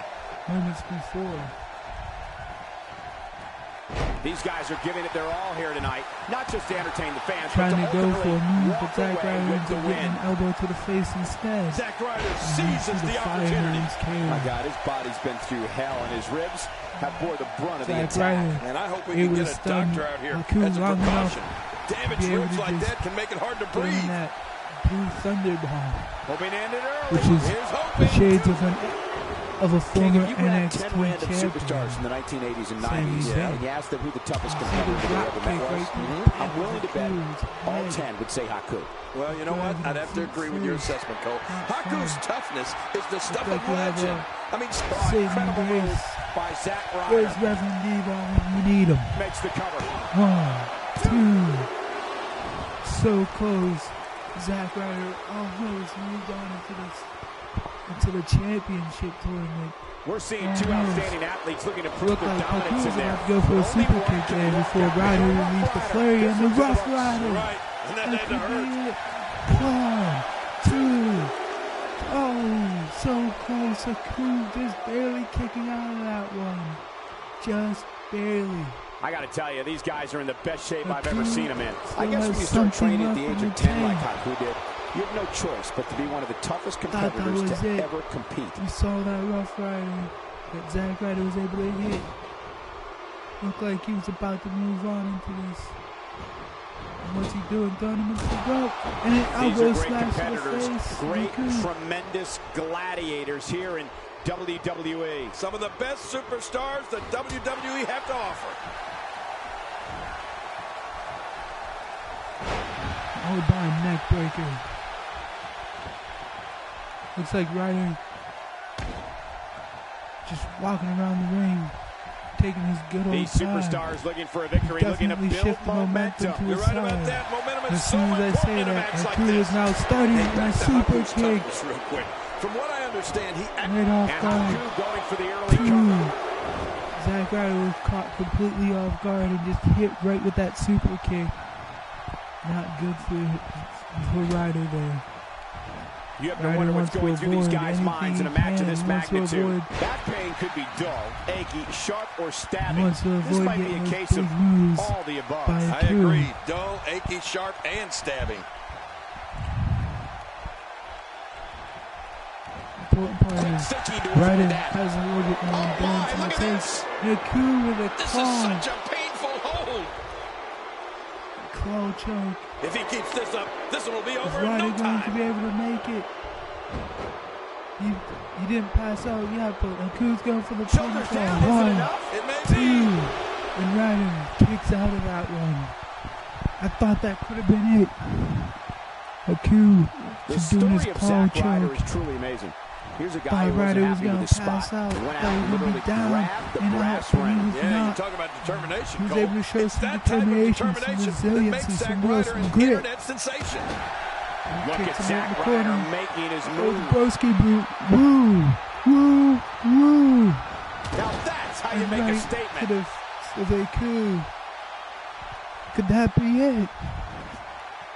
[SPEAKER 1] moments before.
[SPEAKER 4] These guys are giving it their all here tonight, not just to entertain the fans,
[SPEAKER 1] Trying
[SPEAKER 4] but
[SPEAKER 1] to go for a move,
[SPEAKER 4] walk
[SPEAKER 1] but Zack
[SPEAKER 4] away
[SPEAKER 1] Ryder
[SPEAKER 4] with
[SPEAKER 1] ends
[SPEAKER 4] the
[SPEAKER 1] up getting
[SPEAKER 4] win.
[SPEAKER 1] an elbow to the face instead.
[SPEAKER 3] Zack Ryder
[SPEAKER 1] And
[SPEAKER 3] seizes
[SPEAKER 1] you see
[SPEAKER 3] the
[SPEAKER 1] fire
[SPEAKER 3] opportunity.
[SPEAKER 1] in his cage.
[SPEAKER 4] My God, his body's been through hell, and his ribs have bore the brunt of the
[SPEAKER 1] Zack
[SPEAKER 4] attack.
[SPEAKER 1] Ryder
[SPEAKER 3] And I hope we
[SPEAKER 1] able
[SPEAKER 3] can
[SPEAKER 1] to
[SPEAKER 3] get a
[SPEAKER 1] stun
[SPEAKER 3] doctor out here
[SPEAKER 1] Haku
[SPEAKER 3] as a
[SPEAKER 1] long enough
[SPEAKER 3] precaution.
[SPEAKER 1] to
[SPEAKER 3] Damaged
[SPEAKER 1] be able
[SPEAKER 3] ribs
[SPEAKER 1] to
[SPEAKER 3] like
[SPEAKER 1] just
[SPEAKER 3] that can make it hard to
[SPEAKER 1] throw in
[SPEAKER 3] breathe.
[SPEAKER 1] that blue thunder bomb,
[SPEAKER 4] Hoping to end it early.
[SPEAKER 1] which is
[SPEAKER 3] Here's
[SPEAKER 1] the
[SPEAKER 3] hoping.
[SPEAKER 1] shades of a
[SPEAKER 4] King,
[SPEAKER 1] former
[SPEAKER 4] if you had 10
[SPEAKER 1] NXT
[SPEAKER 4] random
[SPEAKER 1] champion.
[SPEAKER 4] superstars from the 1980s and
[SPEAKER 1] Same
[SPEAKER 4] 90s,
[SPEAKER 1] thing.
[SPEAKER 4] and you asked them who the toughest
[SPEAKER 1] See
[SPEAKER 4] competitor
[SPEAKER 1] the
[SPEAKER 4] they
[SPEAKER 1] drop
[SPEAKER 4] ever
[SPEAKER 1] kick
[SPEAKER 4] met was,
[SPEAKER 1] right there.
[SPEAKER 4] I'm willing to bet
[SPEAKER 1] Haku's
[SPEAKER 4] all
[SPEAKER 1] head.
[SPEAKER 4] 10 would say Haku.
[SPEAKER 3] Well, you know what? I'd have to agree with your assessment, Cole. Haku's toughness is the stuff of legend. I mean,
[SPEAKER 1] Saving
[SPEAKER 4] Incredible
[SPEAKER 1] grace.
[SPEAKER 4] move by Zack
[SPEAKER 1] Where's
[SPEAKER 4] Ryder.
[SPEAKER 1] Reverend Devon when you need him?
[SPEAKER 4] Makes the cover.
[SPEAKER 1] 1, 2. So close. Zack Ryder almost moved on into the championship tournament.
[SPEAKER 4] We're seeing two outstanding athletes looking to prove
[SPEAKER 1] Looked
[SPEAKER 4] their
[SPEAKER 1] like
[SPEAKER 4] dominance
[SPEAKER 1] Haku was
[SPEAKER 4] in there.
[SPEAKER 1] about to go for a
[SPEAKER 4] Only
[SPEAKER 1] super
[SPEAKER 4] one
[SPEAKER 1] kick
[SPEAKER 4] can
[SPEAKER 1] there
[SPEAKER 4] walk
[SPEAKER 1] before
[SPEAKER 4] that
[SPEAKER 1] Ryder
[SPEAKER 4] way.
[SPEAKER 1] released the flurry and the Rough Rider.
[SPEAKER 3] Right. And that
[SPEAKER 1] That
[SPEAKER 3] had to
[SPEAKER 1] could
[SPEAKER 3] hurt.
[SPEAKER 1] be it. 1, 2. Oh, so close. Haku just barely kicking out of that one. Just barely.
[SPEAKER 4] I got to tell you, these guys are in the best shape I've
[SPEAKER 1] Haku
[SPEAKER 4] ever seen them in. I
[SPEAKER 1] still
[SPEAKER 4] guess
[SPEAKER 1] has
[SPEAKER 4] when you start
[SPEAKER 1] something
[SPEAKER 4] training at the
[SPEAKER 1] left
[SPEAKER 4] age
[SPEAKER 1] in
[SPEAKER 4] of
[SPEAKER 1] the
[SPEAKER 4] 10 like
[SPEAKER 1] tank.
[SPEAKER 4] Haku did, you have no choice but to be one of the toughest
[SPEAKER 1] that
[SPEAKER 4] competitors
[SPEAKER 1] was
[SPEAKER 4] to
[SPEAKER 1] it.
[SPEAKER 4] ever compete.
[SPEAKER 1] We saw that Rough Rider that Zack Ryder was able to hit. Looked like he was about to move on into this. And what's he doing? Throwing him into the rope. And an
[SPEAKER 4] These
[SPEAKER 1] elbow
[SPEAKER 4] are great
[SPEAKER 1] slash to the
[SPEAKER 4] competitors,
[SPEAKER 1] face.
[SPEAKER 4] great,
[SPEAKER 1] Haku.
[SPEAKER 4] tremendous gladiators here, and WWE.
[SPEAKER 3] Some of the best superstars the WWE have to offer.
[SPEAKER 1] Oh, by a neck breaker. Looks like Ryder just walking around the ring, taking his good old
[SPEAKER 4] These superstars looking for a victory, looking to build momentum.
[SPEAKER 3] You're right about that. Momentum is
[SPEAKER 1] so important. As soon as I say that, Haku is now starting a super kick.
[SPEAKER 3] Real quick. From what I understand, he
[SPEAKER 1] right off guard.
[SPEAKER 4] Going for the early cover.
[SPEAKER 1] Zack Ryder was caught completely off guard and just hit right with that super kick. Not good for Ryder there.
[SPEAKER 4] You have to wonder what's going through these guys' minds in a match of this magnitude. That pain could be dull, achy, sharp, or stabbing. This might be a case of all the above.
[SPEAKER 3] I agree. Dull, achy, sharp, and stabbing.
[SPEAKER 1] Important part is Ryder has a little bit more balance in the face. Haku with a claw.
[SPEAKER 3] This is such a painful hold.
[SPEAKER 1] Claw choke.
[SPEAKER 3] If he keeps this up, this one will be over
[SPEAKER 1] in
[SPEAKER 3] no
[SPEAKER 1] time. Going to be able to make it. He didn't pass out yet, but Haku's going for the punch. 1, 2, and Ryder kicks out of that one. I thought that could have been it. Haku is doing his claw choke.
[SPEAKER 4] Ryder is truly amazing. Here's a guy who
[SPEAKER 1] Ryder
[SPEAKER 4] wasn't happy with his
[SPEAKER 1] pass
[SPEAKER 4] spot.
[SPEAKER 1] Out.
[SPEAKER 4] Went out and literally grabbed the brass ring.
[SPEAKER 3] Yeah, you talk about determination.
[SPEAKER 1] He was able to show some determination, some resiliency, some will, some grit.
[SPEAKER 3] Sensation.
[SPEAKER 4] Look at Zack Ryder making his move.
[SPEAKER 1] Broski boot. Woo! Woo! Woo!
[SPEAKER 4] Now that's how you make a statement.
[SPEAKER 1] Could that be it?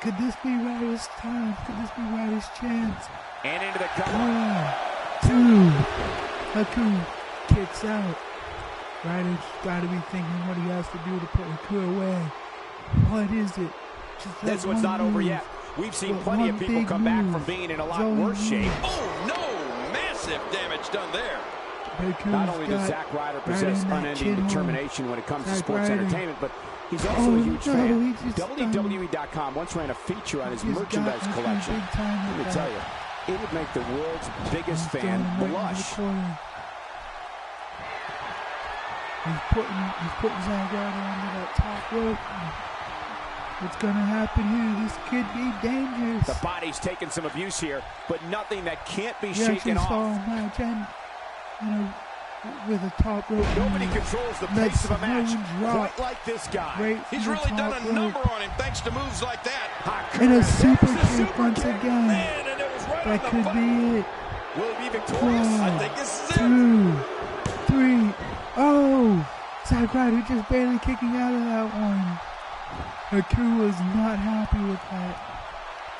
[SPEAKER 1] Could this be Ryder's time? Could this be Ryder's chance?
[SPEAKER 4] And into the cover.
[SPEAKER 1] 1, 2. Haku kicks out. Ryder's got to be thinking what he has to do to put Haku away. What is it?
[SPEAKER 4] This one's not over yet. We've seen plenty of people come back from being in a lot worse shape.
[SPEAKER 3] Oh, no! Massive damage done there.
[SPEAKER 4] Not only does Zack Ryder possess unending determination when it comes to sports entertainment, but he's also a huge fan. WWE.com once ran a feature on his merchandise collection. Let me tell you, it would make the world's biggest fan blush.
[SPEAKER 1] He's putting Zack Ryder under that top rope. What's going to happen here? This could be dangerous.
[SPEAKER 4] The body's taking some abuse here, but nothing that can't be shaken off.
[SPEAKER 1] With a top rope.
[SPEAKER 4] Nobody controls the pace of a match quite like this guy.
[SPEAKER 3] He's really done a number on him thanks to moves like that.
[SPEAKER 1] And a super kick once again. That could be it.
[SPEAKER 3] Will he be victorious? I think this is it.
[SPEAKER 1] 2, 3. Oh! Zack Ryder just barely kicking out of that one. Haku was not happy with that.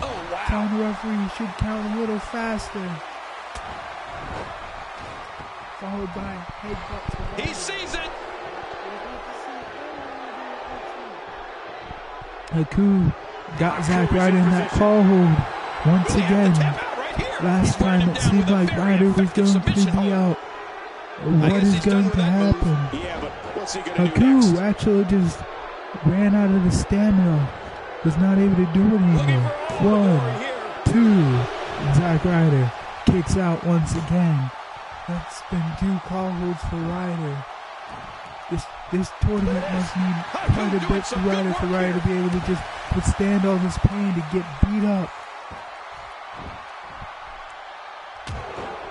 [SPEAKER 3] Oh, wow.
[SPEAKER 1] Telling the referee he should count a little faster. Followed by a headbutt to Ryder.
[SPEAKER 3] He sees it!
[SPEAKER 1] Haku got Zack Ryder in that claw hold once again. Last time it seemed like Ryder was going to be out. What is going to happen? Haku actually just ran out of the stamina. Was not able to do it anymore. 1, 2. Zack Ryder kicks out once again. That's been 2 claw holds for Ryder. This tournament must mean quite a bit to Ryder for Ryder to be able to just withstand all this pain to get beat up.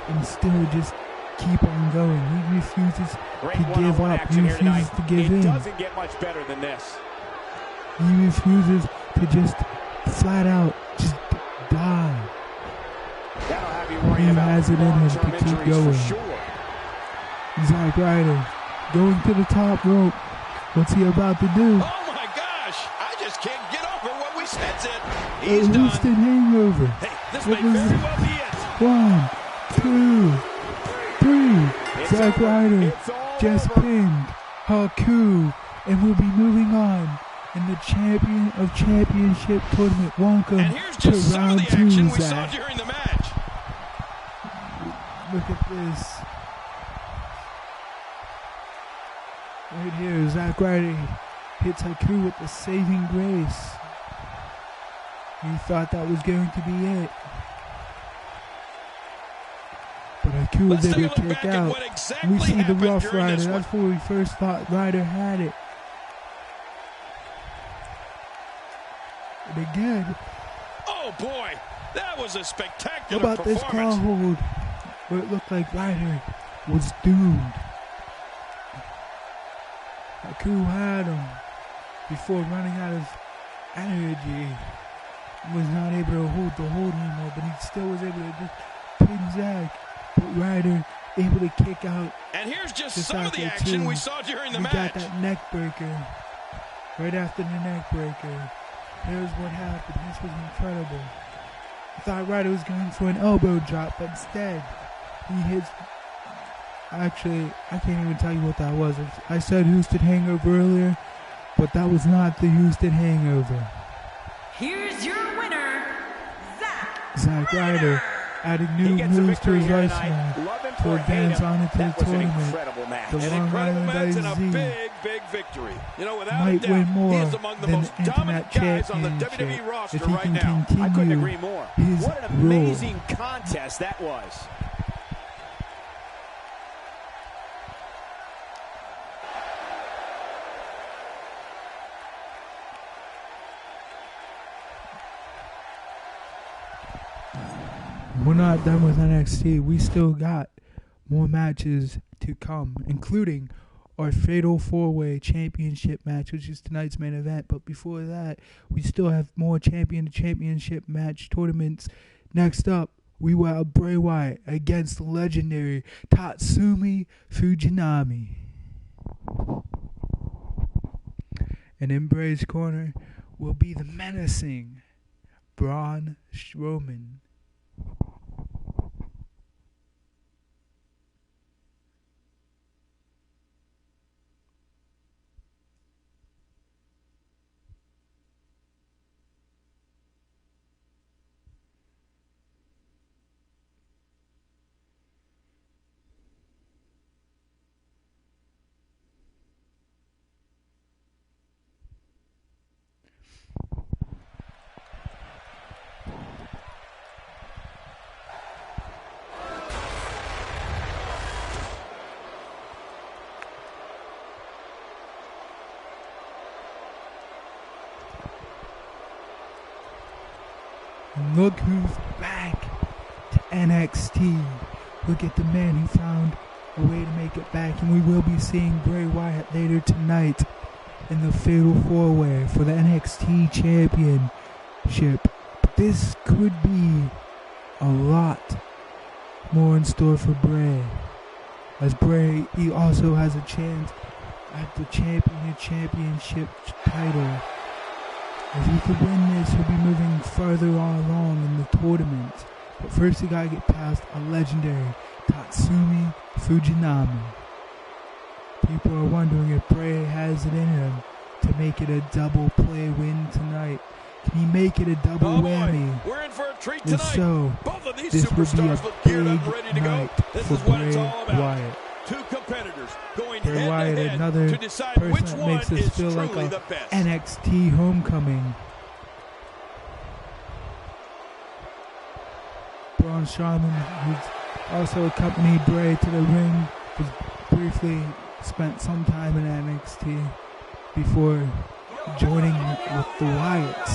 [SPEAKER 1] And still just keep on going. He refuses to give up. He refuses to give in.
[SPEAKER 4] It doesn't get much better than this.
[SPEAKER 1] He refuses to just flat out just die.
[SPEAKER 4] That'll have you worried
[SPEAKER 1] he
[SPEAKER 4] about
[SPEAKER 1] has it in him to keep going.
[SPEAKER 4] Sure.
[SPEAKER 1] Zack Ryder going to the top rope. What's he about to do?
[SPEAKER 3] Oh my gosh! I just can't get over what we said. That's it.
[SPEAKER 1] He's done. Houston hangover.
[SPEAKER 3] Hey, this may very well be it.
[SPEAKER 1] 1, 2, 3. Zack Ryder just pinned Haku, and we'll be moving on in the Champion of Championship tournament. Welcome to round 2, Zack.
[SPEAKER 3] During the match.
[SPEAKER 1] Look at this. Right here, Zack Ryder hits Haku with the saving grace. He thought that was going to be it. But Haku was able to kick out. We see the Rough Rider. That's where we first thought Ryder had it. And again.
[SPEAKER 3] Oh boy, that was a spectacular
[SPEAKER 1] How about this claw hold where it looked like Ryder was doomed. Haku had him before running out of energy. Was not able to hold the hold anymore, but he still was able to just pin Zack. But Ryder able to kick out.
[SPEAKER 3] And here's just some of the action we saw during the match.
[SPEAKER 1] We got that neck breaker. Right after the neck breaker. Here's what happened. This was incredible. I thought Ryder was going for an elbow drop, but instead he hits. Actually, I can't even tell you what that was. I said Houston Hangover earlier, but that was not the Houston Hangover.
[SPEAKER 2] Here's your winner,
[SPEAKER 1] Zack Ryder, adding new moves to his arsenal to advance on into the tournament. The Long Island IZ
[SPEAKER 3] big victory.
[SPEAKER 1] might win more than Internet Championship if he can continue
[SPEAKER 4] I couldn't agree more. What an amazing
[SPEAKER 1] role.
[SPEAKER 4] contest that was.
[SPEAKER 1] We're not done with NXT. We still got more matches to come, including our Fatal 4-Way Championship match, which is tonight's main event. But before that, we still have more championship match tournaments. Next up, we will have Bray Wyatt against the legendary Tatsumi Fujinami. And in Bray's corner will be the menacing Braun Strowman. And look who's back to NXT. Look at the man who found a way to make it back. And we will be seeing Bray Wyatt later tonight in the Fatal 4-Way for the NXT Championship. But this could be a lot more in store for Bray. As Bray, he also has a chance at the championship title. If he could win this, he'll be moving further along in the tournament. But first, he gotta get past a legendary Tatsumi Fujinami. People are wondering if Bray has it in him to make it a double play win tonight. Can he make it a double whammy?
[SPEAKER 3] We're in for a treat tonight.
[SPEAKER 1] If so,
[SPEAKER 3] both of these
[SPEAKER 1] this would be a
[SPEAKER 3] superstars look geared up
[SPEAKER 1] big
[SPEAKER 3] and ready to
[SPEAKER 1] night
[SPEAKER 3] go. This
[SPEAKER 1] for
[SPEAKER 3] is what
[SPEAKER 1] Bray
[SPEAKER 3] it's all about.
[SPEAKER 1] Wyatt.
[SPEAKER 3] Two competitors going
[SPEAKER 1] Bray Wyatt,
[SPEAKER 3] head-to-head
[SPEAKER 1] another
[SPEAKER 3] to decide
[SPEAKER 1] person
[SPEAKER 3] which
[SPEAKER 1] that
[SPEAKER 3] one
[SPEAKER 1] makes us
[SPEAKER 3] is
[SPEAKER 1] feel like
[SPEAKER 3] truly
[SPEAKER 1] a
[SPEAKER 3] the best.
[SPEAKER 1] NXT homecoming. Braun Strowman, who's also accompanied Bray to the ring, was briefly spent some time in NXT before joining with the Wyatts.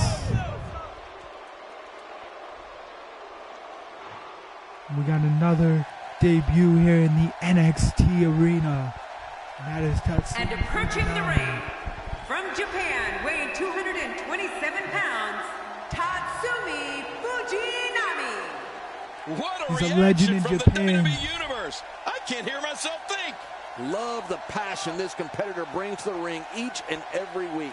[SPEAKER 1] We got another debut here in the NXT arena. And that is Tatsumi.
[SPEAKER 2] And approaching the ring, from Japan, weighing 227 pounds, Tatsumi Fujinami.
[SPEAKER 3] What a
[SPEAKER 1] He's
[SPEAKER 3] reaction
[SPEAKER 1] a legend in
[SPEAKER 3] from
[SPEAKER 1] Japan.
[SPEAKER 3] the WWE Universe. I can't hear myself think.
[SPEAKER 6] Love the passion this competitor brings to the ring each and every week.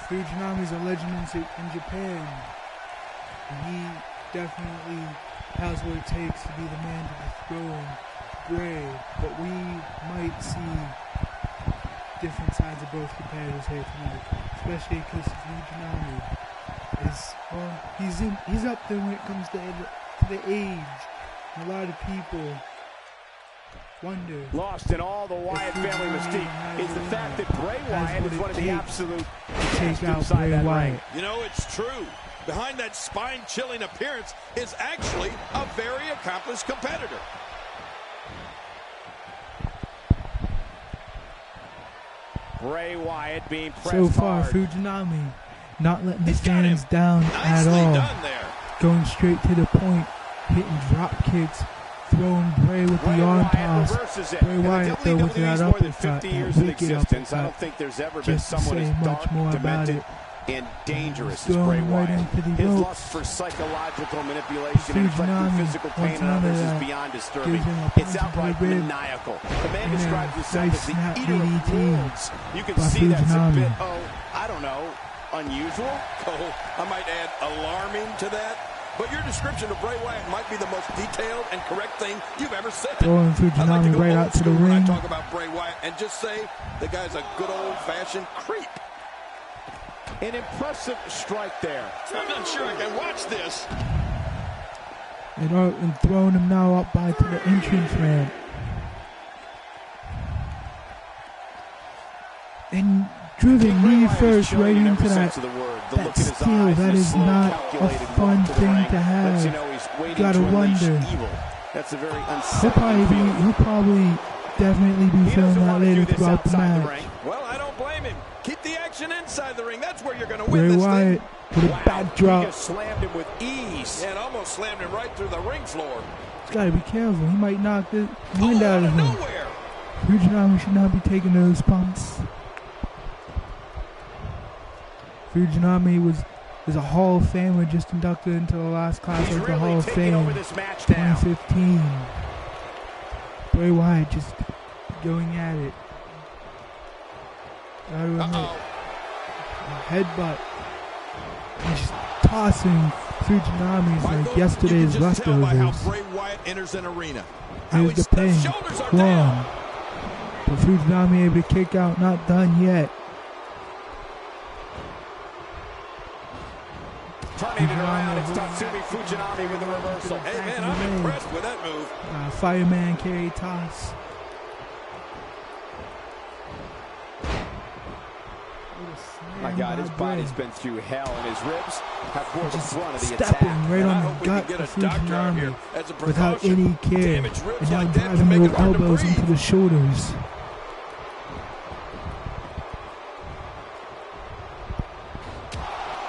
[SPEAKER 1] Fujinami is a legend in Japan. And he definitely has what it takes to be the man to dethrone Bray. But we might see different sides of both competitors here tonight, especially because Fujinami is, well, he's up there when it comes to the age. And a lot of people wonder.
[SPEAKER 4] Lost in all the Wyatt family mystique is the fact that Bray Wyatt is one of the absolute
[SPEAKER 1] take out Bray Wyatt.
[SPEAKER 3] You know, it's true. Behind that spine-chilling appearance is actually a very accomplished competitor.
[SPEAKER 4] Bray Wyatt being pressed
[SPEAKER 1] so far,
[SPEAKER 4] hard.
[SPEAKER 1] Fujinami not letting the fans down at all.
[SPEAKER 3] Done there.
[SPEAKER 1] Going straight to the point, hitting drop kicks, throwing Bray with the arm toss. Bray Wyatt though with that uppercut, that wicked uppercut.
[SPEAKER 4] I don't think there's ever been
[SPEAKER 1] Just to
[SPEAKER 4] someone
[SPEAKER 1] say
[SPEAKER 4] as
[SPEAKER 1] much
[SPEAKER 4] dark,
[SPEAKER 1] more about
[SPEAKER 4] demented,
[SPEAKER 1] it.
[SPEAKER 4] and dangerous as Bray
[SPEAKER 1] Going right
[SPEAKER 4] Wyatt.
[SPEAKER 1] into the
[SPEAKER 4] His
[SPEAKER 1] ropes.
[SPEAKER 4] lust for psychological manipulation and inflicting
[SPEAKER 1] Fujinami
[SPEAKER 4] physical pain
[SPEAKER 1] wants
[SPEAKER 4] on
[SPEAKER 1] none of
[SPEAKER 4] others is
[SPEAKER 1] that.
[SPEAKER 4] beyond disturbing.
[SPEAKER 1] Gives him a
[SPEAKER 4] It's
[SPEAKER 1] punch
[SPEAKER 4] outright
[SPEAKER 1] to the rib.
[SPEAKER 4] maniacal. The man
[SPEAKER 1] And
[SPEAKER 4] describes himself
[SPEAKER 1] nice
[SPEAKER 4] as the
[SPEAKER 1] snap
[SPEAKER 4] eater of
[SPEAKER 1] DDT
[SPEAKER 4] worlds. You can
[SPEAKER 1] by
[SPEAKER 4] see that's a
[SPEAKER 1] Fujinami.
[SPEAKER 4] bit, I don't know, unusual.
[SPEAKER 3] Oh, I might add alarming to that. But your description of Bray Wyatt might be the most detailed and correct thing you've ever said.
[SPEAKER 1] Throwing
[SPEAKER 3] I'd like to
[SPEAKER 1] Fujinami
[SPEAKER 3] go
[SPEAKER 1] right
[SPEAKER 3] old
[SPEAKER 1] out to the
[SPEAKER 3] school when I
[SPEAKER 1] ring.
[SPEAKER 3] talk about Bray Wyatt and just say the guy's a good old-fashioned creep.
[SPEAKER 4] An impressive strike there.
[SPEAKER 3] I'm not sure I can watch this.
[SPEAKER 1] And throwing him now up by to the entrance ramp. And driven knee first right into that skill. That is not a fun thing to have. You gotta wonder.
[SPEAKER 4] That's a very
[SPEAKER 1] He'll probably definitely be feeling that later throughout the match.
[SPEAKER 3] Well, I don't blame him. Keep the action inside the ring. That's where you're going to
[SPEAKER 1] Bray
[SPEAKER 3] win this
[SPEAKER 1] Wyatt
[SPEAKER 3] thing.
[SPEAKER 1] with a backdrop.
[SPEAKER 4] He just slammed him with ease.
[SPEAKER 3] And almost slammed him right through the ring floor.
[SPEAKER 1] He's got to be careful. He might knock the wind out of him.
[SPEAKER 3] Nowhere.
[SPEAKER 1] Fujinami should not be taking those bumps. Fujinami is a Hall of Famer, just inducted into the last class of the Hall of Fame 2015. Bray Wyatt just going at it. Gotta admit, headbutt. He's just tossing Fujinami's like yesterday's leftovers.
[SPEAKER 3] How Bray Wyatt enters an arena.
[SPEAKER 1] Here's the pin. One. But Fujinami able to kick out, not done yet.
[SPEAKER 4] Turning it around, it's Tatsumi Fujinami with the reversal.
[SPEAKER 3] Hey man, I'm impressed with that move.
[SPEAKER 1] Fireman carry toss.
[SPEAKER 4] My God, his body's been through hell, and his ribs have bore the brunt of the
[SPEAKER 1] stepping
[SPEAKER 4] attack.
[SPEAKER 1] right on the gut of Fujinami without any care, and now driving those elbows into the shoulders.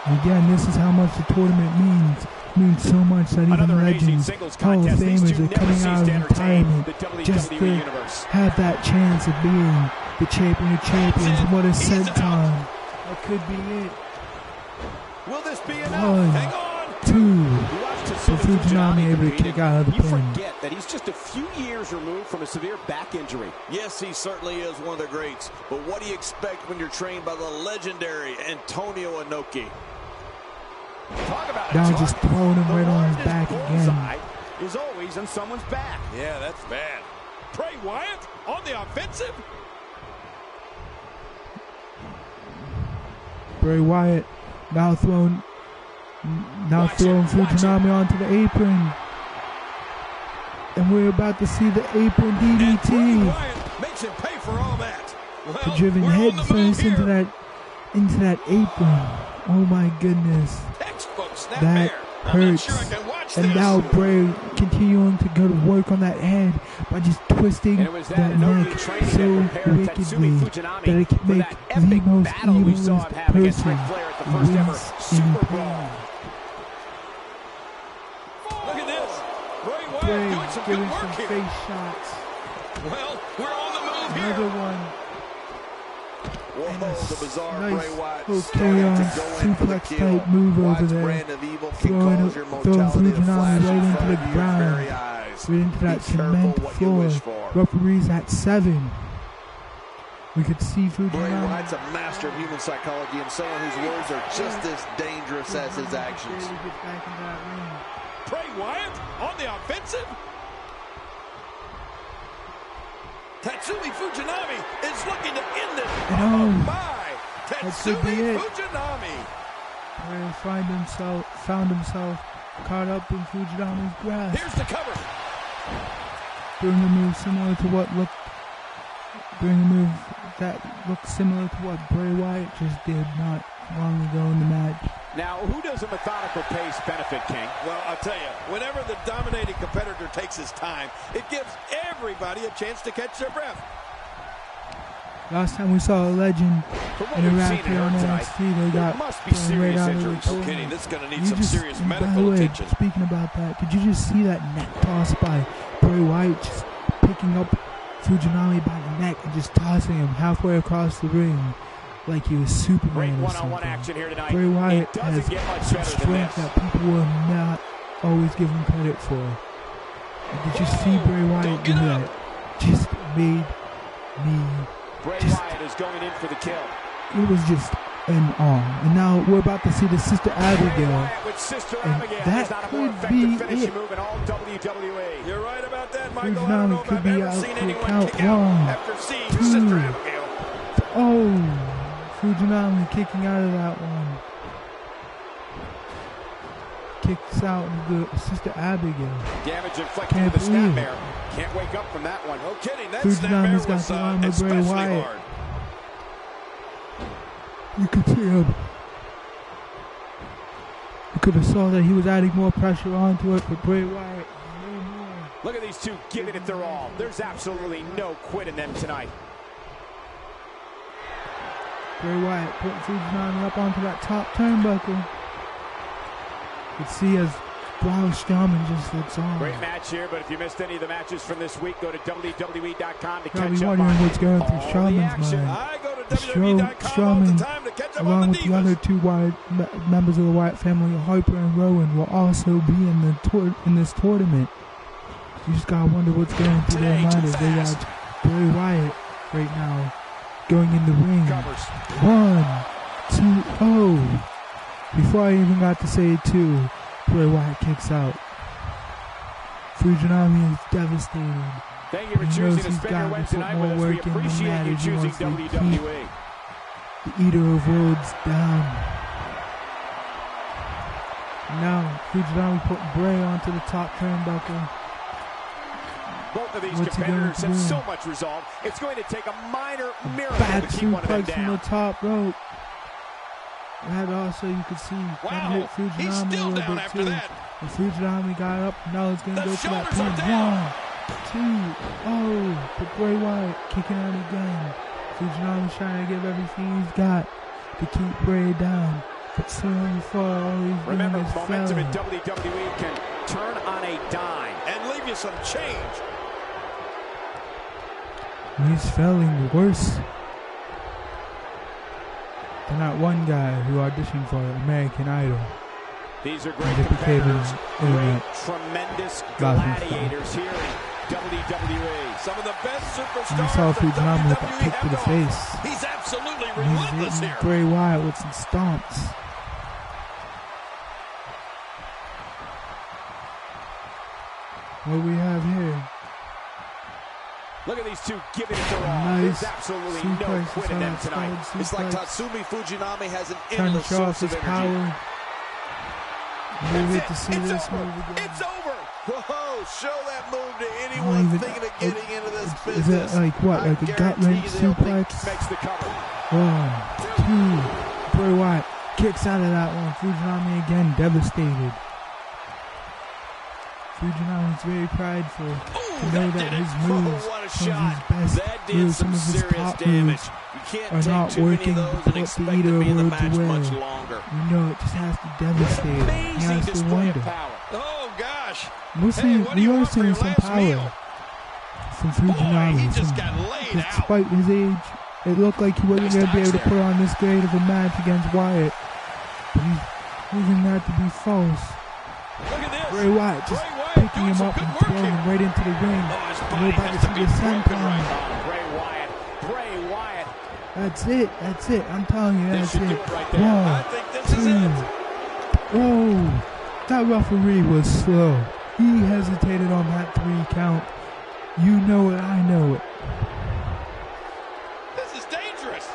[SPEAKER 1] Again, this is how much the tournament means. Means so much that even legends, Hall of Famers are coming out of retirement just to have that chance of being the champion of champions. What a senton. That could be it.
[SPEAKER 3] Will this be enough? Hang on.
[SPEAKER 1] 2. So Fujinami able to kick out of the
[SPEAKER 4] You
[SPEAKER 1] pin.
[SPEAKER 4] forget that he's just a few years removed from a severe back injury.
[SPEAKER 6] Yes, he certainly is one of the greats. But what do you expect when you're trained by the legendary Antonio Inoki?
[SPEAKER 1] Now just throwing him right on his back again.
[SPEAKER 4] Is always on someone's back.
[SPEAKER 3] Yeah, that's bad. Bray Wyatt on the offensive.
[SPEAKER 1] Bray Wyatt now throwing Fujinami onto the apron. And we're about to see the apron DDT.
[SPEAKER 3] Bray Wyatt makes him pay for all that. Well,
[SPEAKER 1] Driven head first into that apron. Oh my goodness. That hurts. And now Bray continuing to go to work on that head by just twisting that neck so wickedly that it can make the most evilest person wince in pain.
[SPEAKER 3] Look at this. Bray Wyatt
[SPEAKER 1] Bray
[SPEAKER 3] doing some
[SPEAKER 1] giving
[SPEAKER 3] good work
[SPEAKER 1] some
[SPEAKER 3] here.
[SPEAKER 1] face shots.
[SPEAKER 3] Well, we're on the move here.
[SPEAKER 1] Another one.
[SPEAKER 6] Whoa, the bizarre
[SPEAKER 1] Nice
[SPEAKER 6] Bray Wyatt
[SPEAKER 1] little
[SPEAKER 6] starting
[SPEAKER 1] carry-on
[SPEAKER 6] to go in for the
[SPEAKER 1] suplex
[SPEAKER 6] kill.
[SPEAKER 1] type move over
[SPEAKER 6] Wyatt's
[SPEAKER 1] there.
[SPEAKER 6] brand of evil can
[SPEAKER 1] Throwing
[SPEAKER 6] cause your
[SPEAKER 1] Fujinami
[SPEAKER 6] mortality to flash
[SPEAKER 1] right
[SPEAKER 6] in
[SPEAKER 1] into
[SPEAKER 6] front
[SPEAKER 1] the
[SPEAKER 6] of your
[SPEAKER 1] ground.
[SPEAKER 6] very eyes.
[SPEAKER 1] Right into that
[SPEAKER 6] Be careful
[SPEAKER 1] cement
[SPEAKER 6] what you
[SPEAKER 1] floor.
[SPEAKER 6] wish for.
[SPEAKER 1] Referees at 7. We could see
[SPEAKER 6] Bray
[SPEAKER 1] Fujinami.
[SPEAKER 6] Wyatt's a master of human psychology and someone whose words are just as dangerous as his actions.
[SPEAKER 3] Bray Wyatt on the offensive. Tatsumi Fujinami is looking to end this.
[SPEAKER 1] Oh
[SPEAKER 3] my! Tatsumi Fujinami.
[SPEAKER 1] Bray found himself caught up in Fujinami's grasp.
[SPEAKER 3] Here's the cover.
[SPEAKER 1] doing a move similar to what looked similar to what Bray Wyatt just did not long ago in the match.
[SPEAKER 4] Now, who does a methodical pace benefit, King?
[SPEAKER 3] Well, I'll tell you, whenever the dominating competitor takes his time, it gives everybody a chance to catch their breath.
[SPEAKER 1] Last time we saw a legend interact here on NXT, they got thrown right out of the tournament.
[SPEAKER 3] Kidding, this is going to need some serious medical attention.
[SPEAKER 1] Speaking about that, did you just see that neck toss by Bray Wyatt, just picking up Fujinami by the neck and just tossing him halfway across the ring like he was Superman or something?
[SPEAKER 4] Action here tonight.
[SPEAKER 1] Bray Wyatt has some strength that people will not always give him credit for. Did you see Bray Wyatt do that? Just made me...
[SPEAKER 4] Bray Wyatt is going in for the kill.
[SPEAKER 1] It was just an awe. And now we're about to see the Sister Abigail. And that could be it.
[SPEAKER 4] Move in all WWE.
[SPEAKER 3] You're right about that, Michael.
[SPEAKER 1] Fujinami could be out to count 1, 2. Oh, Fujinami kicking out of that one. Kicks out the Sister Abigail.
[SPEAKER 4] Damage inflicted with the snapmare. Can't wake up from that one. No kidding. That
[SPEAKER 1] Fujinami's got the arm of Bray Wyatt. You could see him. You could have saw that he was adding more pressure onto it, but Bray Wyatt, no more.
[SPEAKER 4] Look at these two giving it their all. There's absolutely no quit in them tonight.
[SPEAKER 1] Bray Wyatt putting Fujinami up onto that top turnbuckle. You can see as Braun Strowman just looks on.
[SPEAKER 4] Great match here, but if you missed any of the matches from this week, go to WWE.com to catch up.
[SPEAKER 1] Probably wondering what's going through Strowman's mind.
[SPEAKER 3] I go to WWE.com all the time to catch up
[SPEAKER 1] along
[SPEAKER 3] on
[SPEAKER 1] with the other two members of the Wyatt family, Harper and Rowan, will also be in this tournament. You just gotta wonder what's going through their mind as they got Bray Wyatt right now going in the ring. 1, 2, oh. Before I even got to say 2, Bray Wyatt kicks out. Fujinami is devastated.
[SPEAKER 4] Thank you for choosing to spend your Wednesday night with us. We appreciate you choosing WWE.
[SPEAKER 1] The Eater of Worlds down. Now Fujinami putting Bray onto the top turnbuckle.
[SPEAKER 4] Both of these competitors have so much resolve. It's going to take a minor miracle
[SPEAKER 1] to
[SPEAKER 4] keep one of them down.
[SPEAKER 1] From the top rope. And also you could see that hit Fujinami a little bit too. And Fujinami got up. Now it's going to go for that pin. 1, 2, oh. But Bray Wyatt kicking out again. Fujinami's trying to give everything he's got to keep Bray down. But so far, all he's
[SPEAKER 4] Remember,
[SPEAKER 1] doing is
[SPEAKER 4] momentum in
[SPEAKER 1] failing.
[SPEAKER 4] WWE can turn on a dime
[SPEAKER 3] and leave you some change.
[SPEAKER 1] He's failing worse than that one guy who auditioned for American Idol.
[SPEAKER 4] These are great competitors, great, tremendous gladiators here in WWE.
[SPEAKER 3] Some of the best superstars.
[SPEAKER 1] You saw Fujinami with that kick to the face.
[SPEAKER 3] He's absolutely relentless here.
[SPEAKER 1] Bray Wyatt with some stomps. What do we have here?
[SPEAKER 5] Look at these two giving it their all.
[SPEAKER 1] Nice.
[SPEAKER 5] There's absolutely no quit in them tonight.
[SPEAKER 6] It's like Tatsumi Fujinami has an
[SPEAKER 1] trying
[SPEAKER 6] endless
[SPEAKER 1] to show off
[SPEAKER 6] source of
[SPEAKER 1] his
[SPEAKER 6] energy.
[SPEAKER 1] power. We get to see this move again.
[SPEAKER 5] It's over.
[SPEAKER 6] Whoa, show that move to anyone thinking of getting into this
[SPEAKER 1] Is
[SPEAKER 6] business.
[SPEAKER 1] it like what? Like a gut wrench suplex?
[SPEAKER 5] Makes the cover.
[SPEAKER 1] 1, 2. Bray Wyatt kicks out of that one. Fujinami again devastated. Fujinami is very prideful to know that his moves, some of his best moves, some of his top moves are not working to put the Eater of Worlds away. You know, it just has to devastate. He has to wonder.
[SPEAKER 3] Oh gosh.
[SPEAKER 1] We are seeing some power from Fujinami. Despite his age, it looked like he wasn't going to be able to put on this great of a match against Wyatt. But he's proving that to be false. Bray Wyatt just picking him up and throwing him right into the ring. We're about to see the senton.
[SPEAKER 4] Bray Wyatt.
[SPEAKER 1] That's it. I'm telling you, that's it. 1, 2. Oh, that referee was slow. He hesitated on that 3 count. You know it, I know it.
[SPEAKER 3] This is dangerous.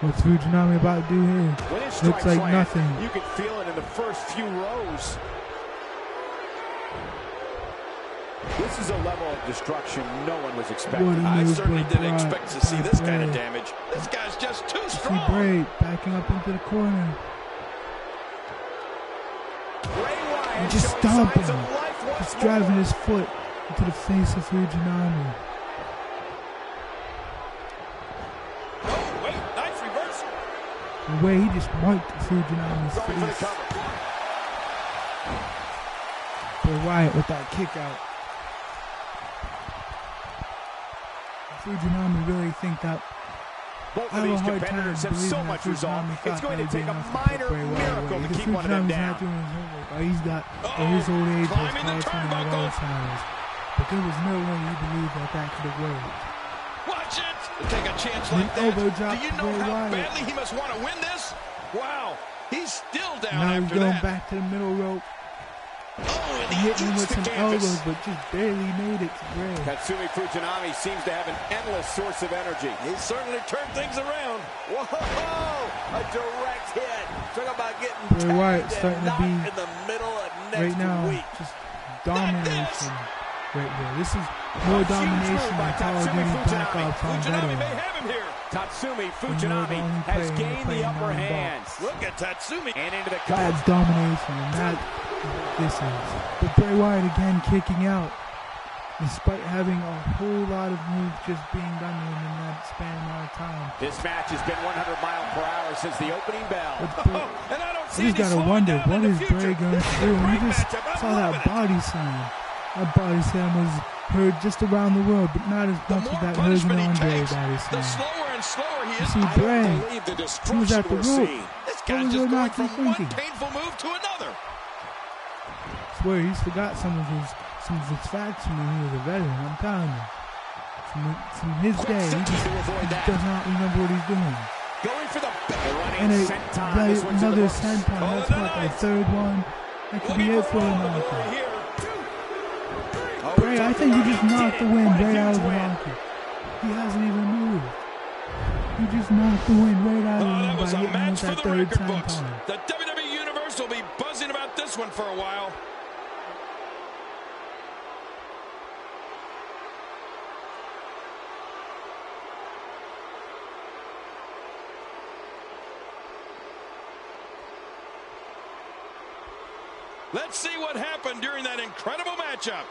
[SPEAKER 1] What's Fujinami about to do here? Looks like nothing.
[SPEAKER 5] You can feel it in the first few rows.
[SPEAKER 4] This is a level of destruction no one was expecting.
[SPEAKER 3] I certainly didn't expect to see this kind of damage. This guy's just too strong.
[SPEAKER 1] Bray backing up into the corner. And just stomping him. Just driving his foot into the face of Fujinami.
[SPEAKER 3] Oh, wait, nice reversal.
[SPEAKER 1] The way he just marked Fujinami's face. Bray Wyatt with that kick out. Fujinami really think that
[SPEAKER 4] both of these competitors have so much resolve. It's going to take a minor miracle to keep one of them down.
[SPEAKER 1] He's got his old age has caused him a lot of times. But there was no way he believed that could have worked.
[SPEAKER 3] Watch it! Take a chance like that. Do you know how badly he must want to win this? Wow, he's still down
[SPEAKER 1] now
[SPEAKER 3] after
[SPEAKER 1] he's going
[SPEAKER 3] that.
[SPEAKER 1] Back to the middle rope.
[SPEAKER 3] Oh, and
[SPEAKER 1] he hit him with some
[SPEAKER 3] canvas.
[SPEAKER 1] elbows, but just barely made it to Bray.
[SPEAKER 4] Tatsumi Fujinami seems to have an endless source of energy.
[SPEAKER 3] He's certainly turned things around.
[SPEAKER 6] Whoa! A direct hit. Talk about getting
[SPEAKER 1] Bray Wyatt starting to be
[SPEAKER 6] in the middle of next
[SPEAKER 1] right now,
[SPEAKER 6] week.
[SPEAKER 1] just domination right here. This is more domination than Call of Duty Black Ops on
[SPEAKER 3] Fujinami may
[SPEAKER 1] better.
[SPEAKER 3] have him here.
[SPEAKER 4] Tatsumi Fujinami has gained the upper hand.
[SPEAKER 3] Look at Tatsumi.
[SPEAKER 4] And into the cover.
[SPEAKER 1] That's domination, and that this is. But Bray Wyatt again kicking out, despite having a whole lot of moves just being done to him in that span amount of time.
[SPEAKER 4] This match has been 100 miles per hour since the opening bell.
[SPEAKER 3] And I don't
[SPEAKER 1] You just gotta wonder, what is Bray going to do? And you just saw that body slam. That body slam was heard just around the world, but not as much as that Hogan Andre body slam.
[SPEAKER 3] The slower and slower he is.
[SPEAKER 1] You see Bray,
[SPEAKER 3] he
[SPEAKER 1] was at the rope.
[SPEAKER 3] This guy's just going from one painful move to another.
[SPEAKER 1] I swear he's forgot some of his facts when he was a veteran. I'm telling you, from his day, he just does not remember what he's doing.
[SPEAKER 4] Going for the
[SPEAKER 1] and another senton. That's what, the third one. That could be it for him. Bray, I think he just knocked the wind right out of the rocket. He hasn't even moved. He just knocked the wind right out of him by hitting him with that third senton.
[SPEAKER 3] The WWE Universe will be buzzing about this one for a while. Let's see what happened during that incredible matchup.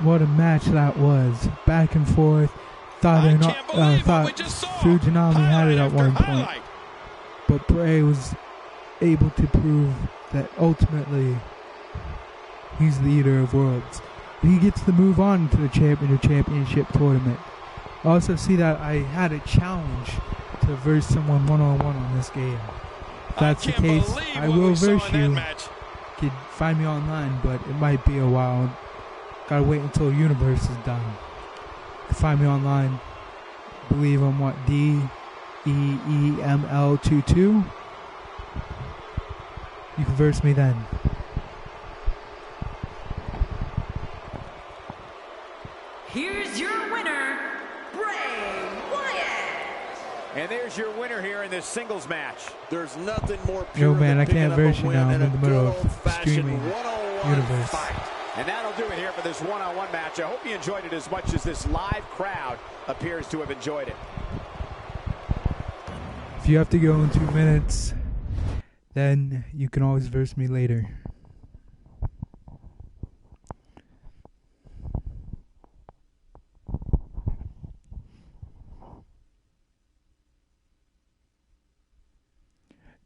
[SPEAKER 1] What a match that was. Back and forth. Thought Fujinami had it at one point. But Bray was able to prove that ultimately he's the leader of worlds. He gets to move on to the championship tournament. I also see that I had a challenge to verse someone one-on-one on this game. If that's the case, I will verse you. You can find me online, but it might be a while. Gotta wait until Universe is done. You can find me online. I believe I'm what, DEEML22. You can verse me then.
[SPEAKER 2] Here's your winner, Bray Wyatt.
[SPEAKER 4] And there's your winner here in this singles match.
[SPEAKER 6] There's nothing more pure.
[SPEAKER 1] Yo, man, I can't verse you now. I'm
[SPEAKER 6] in
[SPEAKER 1] in the middle of streaming Universe.
[SPEAKER 4] Fight. And that'll do it here for this one-on-one match. I hope you enjoyed it as much as this live crowd appears to have enjoyed it.
[SPEAKER 1] If you have to go in 2 minutes, then you can always verse me later.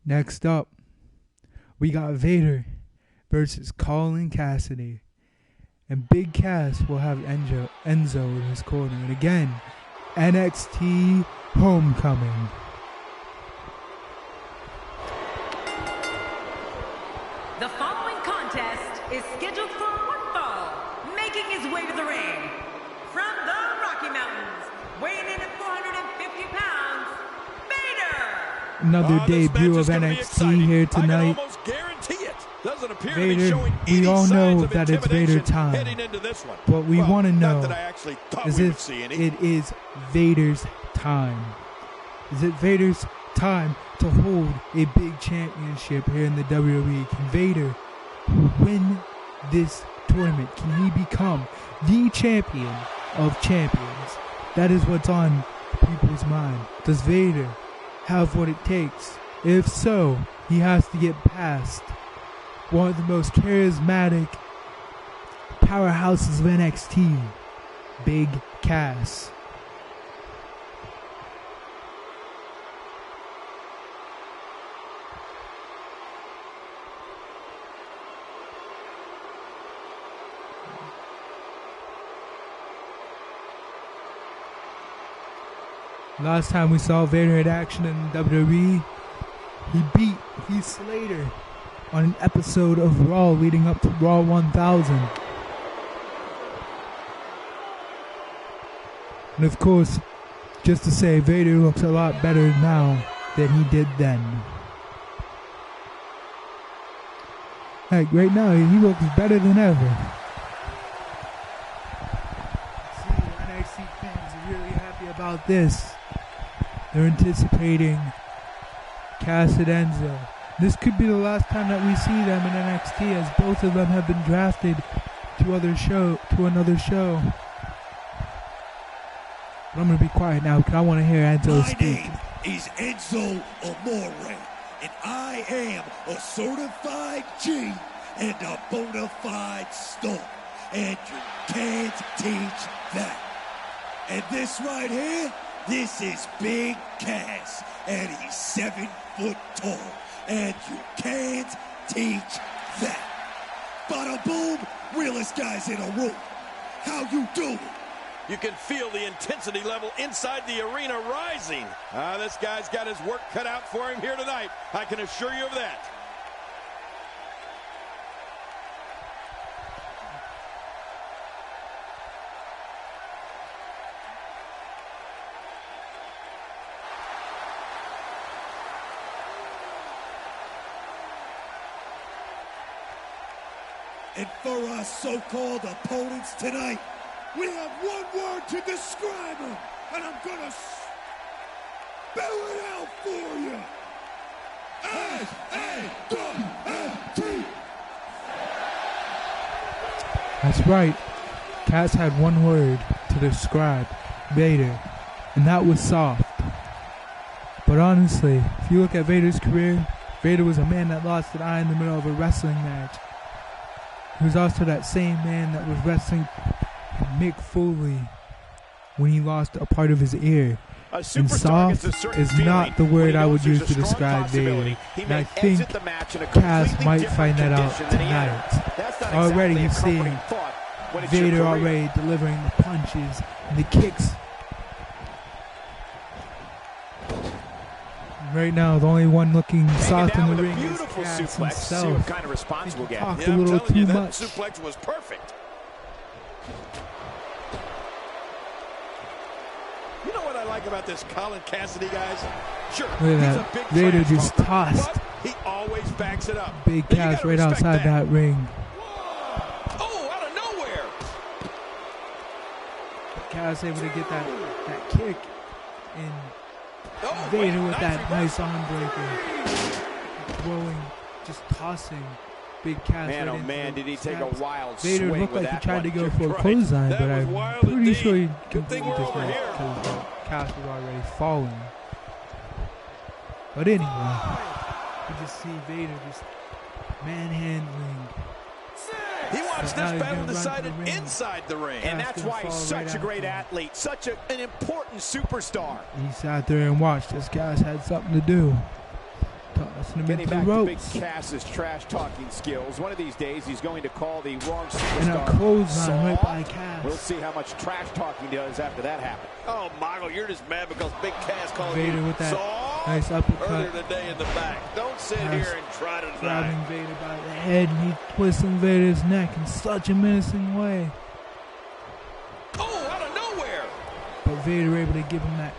[SPEAKER 1] Next up, we got Vader versus Colin Cassidy. And Big Cass will have Enzo in his corner. And again, NXT Homecoming.
[SPEAKER 2] The following contest is scheduled for one fall. Making his way to the ring from the Rocky Mountains, weighing in at 450 pounds, Vader.
[SPEAKER 1] Another debut of NXT here tonight.
[SPEAKER 3] I can almost guarantee it. Doesn't appear
[SPEAKER 1] Vader,
[SPEAKER 3] to be showing
[SPEAKER 1] we all know
[SPEAKER 3] of
[SPEAKER 1] that it's Vader time.
[SPEAKER 3] heading into this one.
[SPEAKER 1] What we want to know
[SPEAKER 3] is
[SPEAKER 1] if it is Vader's time. Is it Vader's time to hold a big championship here in the WWE? Can Vader win this tournament? Can he become the champion of champions? That is what's on people's mind. Does Vader have what it takes? If so, he has to get past one of the most charismatic powerhouses of NXT, Big Cass. Last time we saw Vader in action in WWE, he beat Heath Slater on an episode of Raw leading up to Raw 1000. And of course, just to say, Vader looks a lot better now than he did then. Like right now, he looks better than ever. See, NXT fans are really happy about this. They're anticipating Cass and Enzo. This could be the last time that we see them in NXT, as both of them have been drafted to another show. But I'm going to be quiet now because I want to hear Enzo speak.
[SPEAKER 7] My name is Enzo Amore, and I am a certified G and a bona fide star. And you can't teach that. And this right here, this is Big Cass, and he's 7 foot tall, and you can't teach that. Bada boom, realest guys in a room. How you doing?
[SPEAKER 3] You can feel the intensity level inside the arena rising. This guy's got his work cut out for him here tonight. I can assure you of that.
[SPEAKER 7] And for our so-called opponents tonight, we have one word to describe them, and I'm gonna spell it out for you. S-A-W-F-T.
[SPEAKER 1] That's right. Cass had one word to describe Vader, and that was soft. But honestly, if you look at Vader's career, Vader was a man that lost an eye in the middle of a wrestling match. He was also that same man that was wrestling Mick Foley when he lost a part of his ear. And soft is not the word I would use to describe Vader. And I think Cass might find that out tonight. Already you're seeing Vader already delivering the punches and the kicks. Right now, the only one looking soft in the ring is Cass himself.
[SPEAKER 4] See what kind of response we'll get.
[SPEAKER 1] Talked a little too much.
[SPEAKER 3] That suplex was perfect. You know what I like about this Colin Cassidy, guys? Sure,
[SPEAKER 1] look at that. Vader just tossed.
[SPEAKER 3] He always backs it up.
[SPEAKER 1] Big Cass right outside that ring.
[SPEAKER 3] Oh, out of nowhere.
[SPEAKER 1] Cass able to get that kick in. Vader with that nice arm breaker. Throwing, just tossing Big Cass.
[SPEAKER 4] Man, oh man, did he take a wild
[SPEAKER 1] Vader
[SPEAKER 4] swing
[SPEAKER 1] looked
[SPEAKER 4] with
[SPEAKER 1] like he
[SPEAKER 4] that
[SPEAKER 1] tried to go for a
[SPEAKER 3] right.
[SPEAKER 1] clothesline, but I'm pretty sure he
[SPEAKER 3] we're
[SPEAKER 1] completed this
[SPEAKER 3] over
[SPEAKER 1] one
[SPEAKER 3] here.
[SPEAKER 1] because Cass was already falling. But anyway, you just see Vader just manhandling.
[SPEAKER 3] He watched this battle decided inside the ring.
[SPEAKER 4] And that's why he's such a great athlete, such an important superstar.
[SPEAKER 1] He sat there and watched. This Cass had something to do. Tossing him into the ropes.
[SPEAKER 4] Big Cass's trash-talking skills. One of these days, he's going to call the wrong superstar.
[SPEAKER 1] And a clothesline right by Cass.
[SPEAKER 4] We'll see how much trash-talking he does after that happens.
[SPEAKER 3] Oh, Michael, you're just mad because Big Cass called
[SPEAKER 1] Vader
[SPEAKER 3] you
[SPEAKER 1] with that
[SPEAKER 3] soft
[SPEAKER 1] nice uppercut.
[SPEAKER 3] earlier today in the back. Don't sit here and try to deny.
[SPEAKER 1] Grabbing Vader by the head, and he twisting Vader's neck in such a menacing way.
[SPEAKER 3] Oh, out of nowhere.
[SPEAKER 1] But Vader able to give him that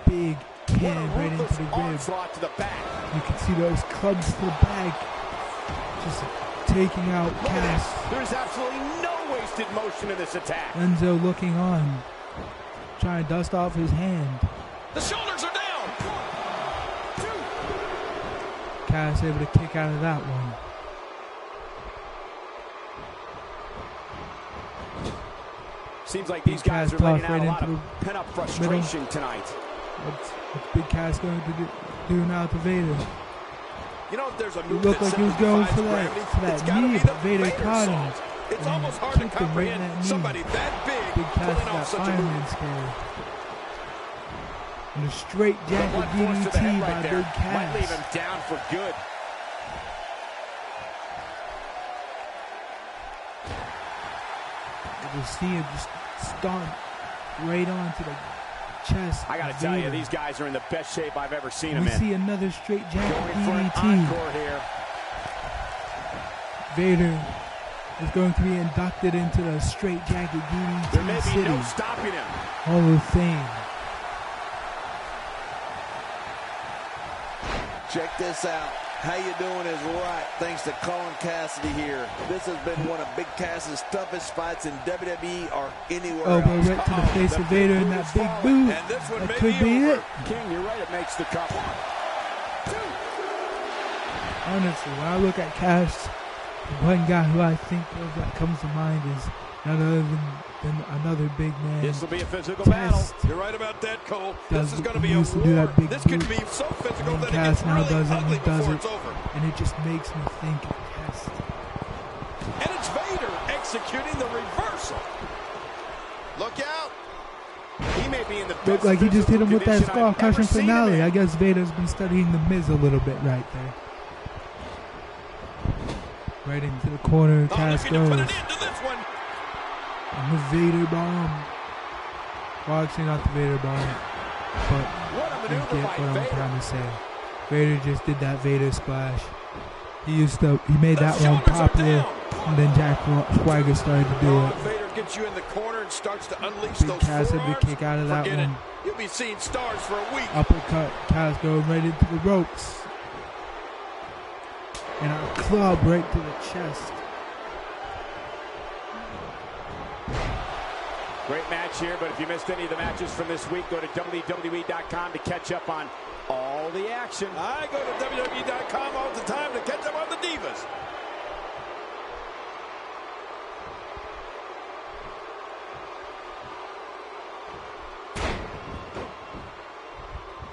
[SPEAKER 1] big kick right into the rib.
[SPEAKER 4] To the back.
[SPEAKER 1] You can see those clubs to the back. Just taking out Cass.
[SPEAKER 4] There's absolutely no wasted motion in this attack.
[SPEAKER 1] Enzo looking on, trying to dust off his hand.
[SPEAKER 3] The shoulders are down. 1, 2.
[SPEAKER 1] Cass able to kick out of that one.
[SPEAKER 4] Seems like these guys are letting out a lot of pent-up frustration tonight.
[SPEAKER 1] What's Big Cass going to do now to Vader?
[SPEAKER 3] You know, if there's a move
[SPEAKER 1] It looked like he was going for that knee, but Vader caught him.
[SPEAKER 3] It's almost hard to comprehend somebody that big
[SPEAKER 1] Cass got fireman scare. And a straight jacket DDT by Big Cass.
[SPEAKER 4] Might leave him down for good.
[SPEAKER 1] You see him just stomp right onto the chest.
[SPEAKER 4] I gotta tell you, these guys are in the best shape I've ever seen them in.
[SPEAKER 1] We see another straight jacket
[SPEAKER 4] going for an
[SPEAKER 1] DDT.
[SPEAKER 4] encore here.
[SPEAKER 1] Vader is going to be inducted into the straight jacket DDT
[SPEAKER 4] There may be
[SPEAKER 1] City
[SPEAKER 4] no stopping him.
[SPEAKER 1] Hall of Fame.
[SPEAKER 6] Check this out. How you doing is right, thanks to Colin Cassidy here. This has been one of Big Cass's toughest fights in WWE or anywhere
[SPEAKER 1] Elbow
[SPEAKER 6] else.
[SPEAKER 1] right to the face of Vader in that big boot.
[SPEAKER 3] And this one
[SPEAKER 1] That
[SPEAKER 3] may
[SPEAKER 1] could be
[SPEAKER 3] over.
[SPEAKER 1] it.
[SPEAKER 4] King, you're right, it makes the cut. 1, 2.
[SPEAKER 1] Honestly, when I look at Cass, the one guy who I think of that comes to mind is none other than another big man.
[SPEAKER 4] This will be a physical battle.
[SPEAKER 3] You're right about that, Cole. This is going to be a
[SPEAKER 1] used to do
[SPEAKER 3] war.
[SPEAKER 1] that big
[SPEAKER 3] This could
[SPEAKER 1] boot.
[SPEAKER 3] be so physical
[SPEAKER 1] And
[SPEAKER 3] that it
[SPEAKER 1] Cass
[SPEAKER 3] gets
[SPEAKER 1] now
[SPEAKER 3] really
[SPEAKER 1] does it,
[SPEAKER 3] ugly
[SPEAKER 1] and does
[SPEAKER 3] before
[SPEAKER 1] it.
[SPEAKER 3] it's over.
[SPEAKER 1] And it just makes me think of Cass.
[SPEAKER 3] And it's Vader executing the reversal. Look out.
[SPEAKER 4] He may be in the
[SPEAKER 1] Looked
[SPEAKER 4] best
[SPEAKER 1] like he just hit him with that
[SPEAKER 4] physical
[SPEAKER 1] skull
[SPEAKER 4] condition I've
[SPEAKER 1] crushing
[SPEAKER 4] ever seen him
[SPEAKER 1] finale.
[SPEAKER 4] in.
[SPEAKER 1] I guess Vader's been studying the Miz a little bit right there. Right into the corner, Cass
[SPEAKER 3] looking to put
[SPEAKER 1] goes.
[SPEAKER 3] it into this one.
[SPEAKER 1] And the Vader bomb. Well, actually not the Vader bomb, but
[SPEAKER 4] What a
[SPEAKER 1] you
[SPEAKER 4] maneuver
[SPEAKER 1] get
[SPEAKER 4] by
[SPEAKER 1] what I'm
[SPEAKER 4] Vader.
[SPEAKER 1] trying to say. Vader just did that Vader splash. He made
[SPEAKER 3] The
[SPEAKER 1] that one
[SPEAKER 3] shoulders are
[SPEAKER 1] popular,
[SPEAKER 3] down.
[SPEAKER 1] and then Jack Swagger started to do it.
[SPEAKER 3] Vader gets you in the corner and starts to unleash
[SPEAKER 1] Big
[SPEAKER 3] those
[SPEAKER 1] Cass had
[SPEAKER 3] forearms.
[SPEAKER 1] to kick out of that
[SPEAKER 3] Forget
[SPEAKER 1] one.
[SPEAKER 3] it. You'll be seeing stars for a week.
[SPEAKER 1] Uppercut, Cass going right into the ropes. And a club right to the chest.
[SPEAKER 4] Great match here, but if you missed any of the matches from this week, go to WWE.com to catch up on all the action.
[SPEAKER 3] I go to WWE.com all the time to catch up on the Divas.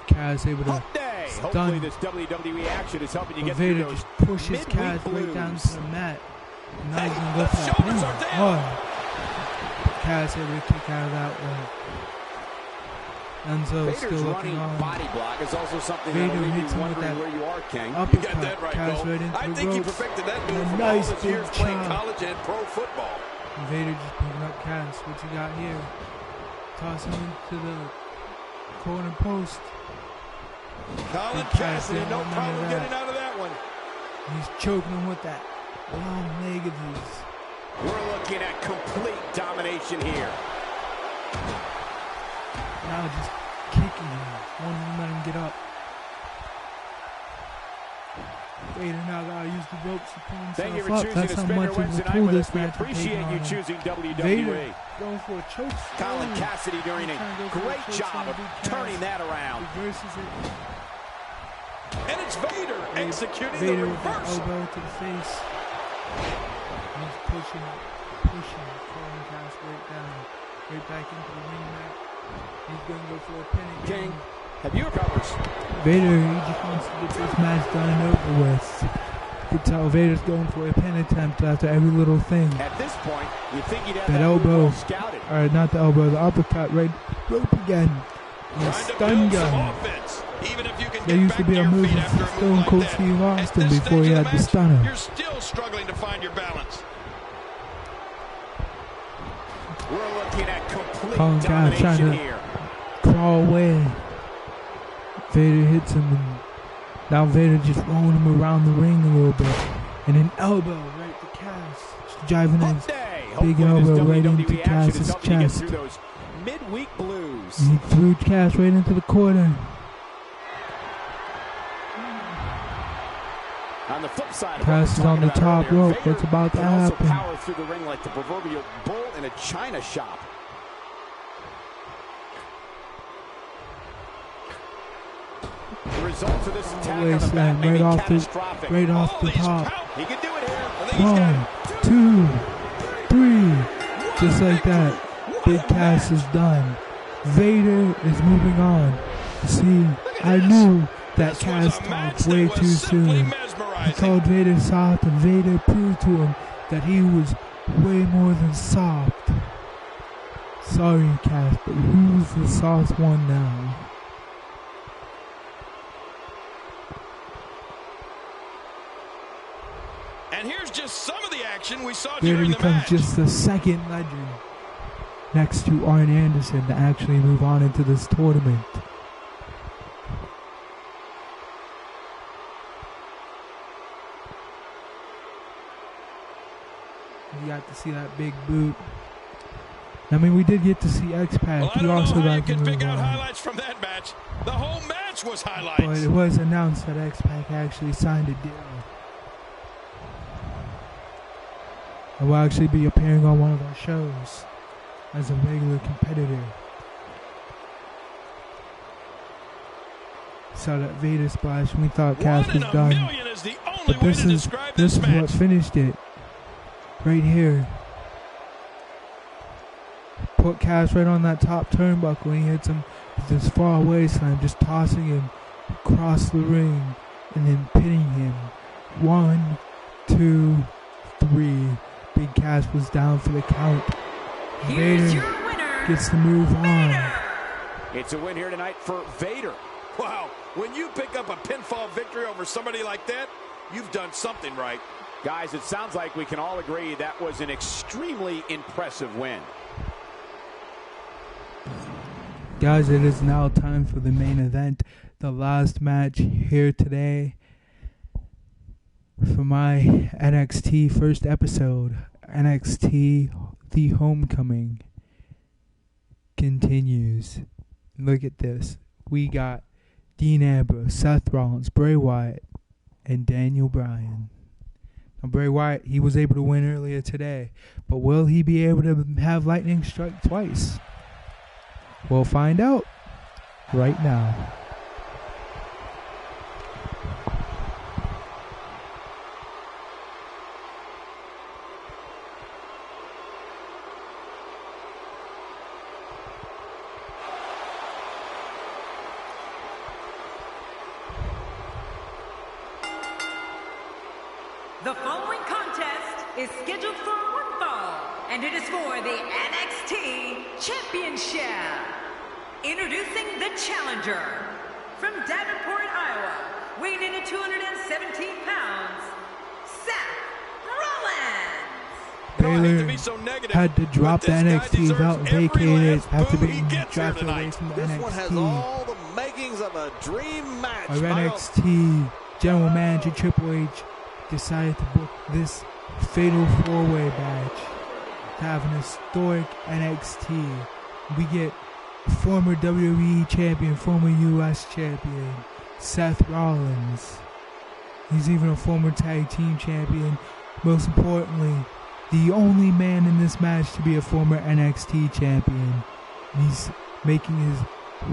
[SPEAKER 1] Cass able to
[SPEAKER 4] Hump day. Hopefully
[SPEAKER 1] stun.
[SPEAKER 4] this WWE action is helping you
[SPEAKER 1] But
[SPEAKER 4] get through
[SPEAKER 1] Vader
[SPEAKER 4] those
[SPEAKER 1] just pushes
[SPEAKER 4] midweek
[SPEAKER 1] Cass
[SPEAKER 4] blues.
[SPEAKER 1] right down to the mat. And now he's going to go
[SPEAKER 3] The
[SPEAKER 1] for that
[SPEAKER 3] shoulders
[SPEAKER 1] pin.
[SPEAKER 3] are down.
[SPEAKER 1] Cass able to kick out of that one. Enzo
[SPEAKER 4] Vader's
[SPEAKER 1] still looking
[SPEAKER 4] running
[SPEAKER 1] on.
[SPEAKER 4] body block is also something
[SPEAKER 1] Vader
[SPEAKER 4] that'll leave
[SPEAKER 1] hits
[SPEAKER 4] you
[SPEAKER 1] him with
[SPEAKER 4] wondering
[SPEAKER 1] that
[SPEAKER 4] where you are, King.
[SPEAKER 3] You
[SPEAKER 1] uppercut.
[SPEAKER 3] got that right,
[SPEAKER 1] Cass
[SPEAKER 3] Cole.
[SPEAKER 1] right into
[SPEAKER 3] I
[SPEAKER 1] the
[SPEAKER 3] think he
[SPEAKER 1] ropes.
[SPEAKER 3] perfected that
[SPEAKER 1] And
[SPEAKER 3] move
[SPEAKER 1] a
[SPEAKER 3] from
[SPEAKER 1] nice
[SPEAKER 3] all his
[SPEAKER 1] big
[SPEAKER 3] years playing
[SPEAKER 1] chop.
[SPEAKER 3] college and pro football.
[SPEAKER 1] And Vader just picking up Cass. What you got here? Tossing him to the corner post.
[SPEAKER 3] Colin
[SPEAKER 1] Big Cass
[SPEAKER 3] Cassidy,
[SPEAKER 1] didn't
[SPEAKER 3] no
[SPEAKER 1] want none
[SPEAKER 3] problem
[SPEAKER 1] of that.
[SPEAKER 3] getting out of that one.
[SPEAKER 1] He's choking him with that long leg of his.
[SPEAKER 4] We're looking at complete domination here.
[SPEAKER 1] Now just kicking him. Won't even let him get up. Vader now gotta use the ropes to pull
[SPEAKER 4] Thank you
[SPEAKER 1] himself
[SPEAKER 4] for
[SPEAKER 1] up.
[SPEAKER 4] choosing
[SPEAKER 1] That's
[SPEAKER 4] to
[SPEAKER 1] how
[SPEAKER 4] spend
[SPEAKER 1] much
[SPEAKER 4] your
[SPEAKER 1] of
[SPEAKER 4] Wednesday
[SPEAKER 1] a
[SPEAKER 4] night
[SPEAKER 1] pull
[SPEAKER 4] with
[SPEAKER 1] this
[SPEAKER 4] us. We
[SPEAKER 1] match is
[SPEAKER 4] appreciate
[SPEAKER 1] taking
[SPEAKER 4] you
[SPEAKER 1] on him.
[SPEAKER 4] choosing WWE.
[SPEAKER 1] Vader going for a choke.
[SPEAKER 4] Colin Cassidy doing a great job of turning that around.
[SPEAKER 1] Reverses it.
[SPEAKER 3] And it's Vader executing
[SPEAKER 1] Vader
[SPEAKER 3] the
[SPEAKER 1] with that
[SPEAKER 3] reversal.
[SPEAKER 1] elbow to the face. He's pushing, calling Cass right down, right back into the ring mat. He's gonna go for a pin again.
[SPEAKER 4] King, have you recovered?
[SPEAKER 1] Vader, he just wants to get this match done and over with. You can tell Vader's going for a pin attempt after every little thing.
[SPEAKER 4] At this point, you think you'd have
[SPEAKER 1] That
[SPEAKER 4] that move
[SPEAKER 1] elbow,
[SPEAKER 4] well scouted.
[SPEAKER 1] or not the elbow, the uppercut, right rope again. And a
[SPEAKER 3] Trying to
[SPEAKER 1] stun
[SPEAKER 3] build some
[SPEAKER 1] gun.
[SPEAKER 3] offense. Even if you can
[SPEAKER 1] There
[SPEAKER 3] get
[SPEAKER 1] used to
[SPEAKER 3] back
[SPEAKER 1] be a
[SPEAKER 3] your
[SPEAKER 1] move
[SPEAKER 3] feet after a
[SPEAKER 1] Stone
[SPEAKER 3] move
[SPEAKER 1] Cold
[SPEAKER 3] like that.
[SPEAKER 1] Steve
[SPEAKER 3] At
[SPEAKER 1] Austin
[SPEAKER 3] this
[SPEAKER 1] before he
[SPEAKER 3] stage of
[SPEAKER 1] had the
[SPEAKER 3] match,
[SPEAKER 1] stunner.
[SPEAKER 3] You're still struggling to find your balance.
[SPEAKER 4] We're looking at complete
[SPEAKER 1] Colin Cass trying
[SPEAKER 4] domination
[SPEAKER 1] to
[SPEAKER 4] here.
[SPEAKER 1] crawl away. Vader hits him, and now Vader just rolling him around the ring a little bit. And an elbow right to Cass. Just driving his
[SPEAKER 4] Hump day.
[SPEAKER 1] big
[SPEAKER 4] Hopefully this
[SPEAKER 1] elbow right
[SPEAKER 4] WWE
[SPEAKER 1] into
[SPEAKER 4] action is
[SPEAKER 1] Cass's
[SPEAKER 4] helping you get
[SPEAKER 1] chest.
[SPEAKER 4] through those midweek blues.
[SPEAKER 1] And he threw Cass right into the corner.
[SPEAKER 4] On the flip side,
[SPEAKER 1] Cass is on the top rope. What's about to happen?
[SPEAKER 4] Power through the ring like the proverbial bull in a china shop. The results of this attack on the back may be catastrophic.
[SPEAKER 1] Right off the top.
[SPEAKER 4] He can do it here.
[SPEAKER 1] 1, 2, 3. Just like that, Big Cass is done. Vader is moving on. See, I knew that Cass talked way too soon. He called Vader soft, and Vader proved to him that he was way more than soft. Sorry, Cass, but who's the soft one now?
[SPEAKER 3] And here's just some of the action we saw
[SPEAKER 1] Vader
[SPEAKER 3] during the
[SPEAKER 1] becomes
[SPEAKER 3] match.
[SPEAKER 1] just the second legend next to Arn Anderson to actually move on into this tournament. You got to see that big boot. I mean, we did get to see X-Pac.
[SPEAKER 3] Well, I don't know how you can pick out highlights from that match. The whole match was highlights.
[SPEAKER 1] But it was announced that X-Pac actually signed a deal. And will actually be appearing on one of our shows as a regular competitor. Saw that Vader splash and we thought Cass was done. But this is what finished it. Right here. Put Cass right on that top turnbuckle and he hits him with this far away slam, just tossing him across the ring and then pinning him. 1, 2, 3. Big Cass was down for the count. Vader gets to move on.
[SPEAKER 4] It's a win here tonight for Vader.
[SPEAKER 3] Wow, when you pick up a pinfall victory over somebody like that, you've done something right.
[SPEAKER 4] Guys, it sounds like we can all agree that was an extremely impressive win.
[SPEAKER 1] Guys, it is now time for the main event. The last match here today for my NXT first episode. NXT The Homecoming continues. Look at this. We got Dean Ambrose, Seth Rollins, Bray Wyatt, and Daniel Bryan. Now, Bray Wyatt, he was able to win earlier today, but will he be able to have lightning strike twice? We'll find out right now.
[SPEAKER 2] The following contest is scheduled for one fall, and it is for the NXT Championship. Introducing the challenger from Davenport, Iowa, weighing in at 217 pounds, Seth Rollins.
[SPEAKER 1] Baylor had to drop the NXT belt vacated after being drafted away from the NXT.
[SPEAKER 6] This one has all the makings of a dream match.
[SPEAKER 1] Our NXT General Manager Triple H decided to book this fatal four-way match to have an historic NXT. We get former WWE champion, former US champion, Seth Rollins. He's even a former tag team champion. Most importantly, the only man in this match to be a former NXT champion. And he's making his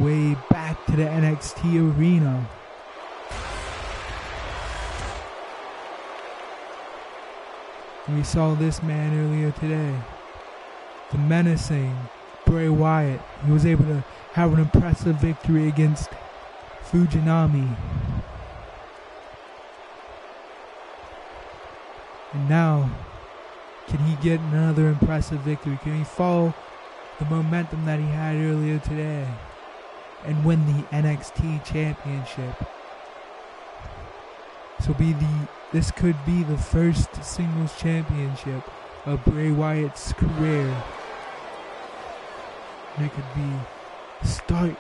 [SPEAKER 1] way back to the NXT arena. We saw this man earlier today. The menacing Bray Wyatt. He was able to have an impressive victory against Fujinami. And now, can he get another impressive victory? Can he follow the momentum that he had earlier today and win the NXT Championship? This could be the first singles championship of Bray Wyatt's career. And it could be the start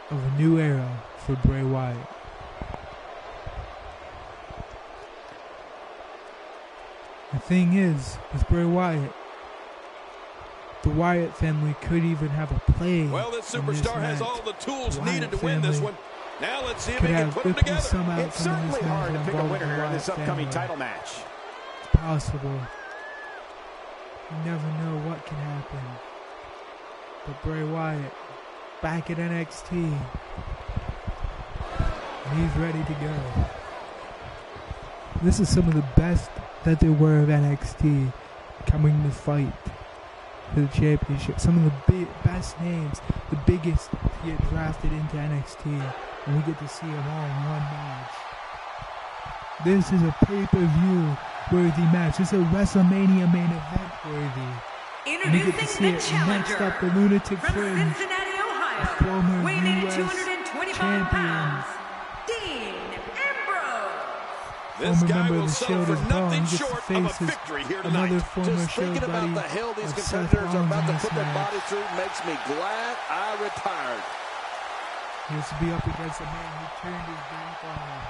[SPEAKER 1] of a new era for Bray Wyatt. The thing is, with Bray Wyatt, the Wyatt family could even have a play.
[SPEAKER 3] Well, this superstar has all the tools needed to win this one. Now let's see if
[SPEAKER 1] Could
[SPEAKER 3] he can
[SPEAKER 1] have
[SPEAKER 3] put them
[SPEAKER 1] 50
[SPEAKER 3] together.
[SPEAKER 1] some outcomes
[SPEAKER 4] It's certainly hard to pick a winner here in this upcoming
[SPEAKER 1] family.
[SPEAKER 4] title match.
[SPEAKER 1] It's possible. You never know what can happen. But Bray Wyatt, back at NXT. He's ready to go. This is some of the best that there were of NXT coming to fight for the championship. Some of the best names, the biggest to get drafted into NXT, and we get to see them all in one match. This is a pay-per-view worthy match. This is a WrestleMania main event worthy. And we get to see it next up, the Lunatic
[SPEAKER 2] from
[SPEAKER 1] Fringe,
[SPEAKER 2] Cincinnati,
[SPEAKER 1] a
[SPEAKER 2] Ohio,
[SPEAKER 1] former
[SPEAKER 2] weighing in at
[SPEAKER 1] U.S.
[SPEAKER 2] 225
[SPEAKER 1] champion.
[SPEAKER 2] pounds, Dean Ambrose.
[SPEAKER 3] This
[SPEAKER 1] Former
[SPEAKER 3] guy
[SPEAKER 1] member
[SPEAKER 3] will
[SPEAKER 1] of the
[SPEAKER 3] settle
[SPEAKER 1] Shield
[SPEAKER 3] for
[SPEAKER 1] as well.
[SPEAKER 3] nothing
[SPEAKER 1] He gets to
[SPEAKER 3] short of
[SPEAKER 1] face
[SPEAKER 3] a victory here
[SPEAKER 1] another
[SPEAKER 3] tonight.
[SPEAKER 1] former
[SPEAKER 6] Just
[SPEAKER 1] Shield
[SPEAKER 6] thinking
[SPEAKER 1] buddy
[SPEAKER 6] about the hell these
[SPEAKER 1] of Seth
[SPEAKER 6] competitors are
[SPEAKER 1] Rollins
[SPEAKER 6] about
[SPEAKER 1] in
[SPEAKER 6] to
[SPEAKER 1] this
[SPEAKER 6] put their
[SPEAKER 1] match.
[SPEAKER 6] body through makes me glad I retired.
[SPEAKER 1] He has to be up against a man who turned his back on him.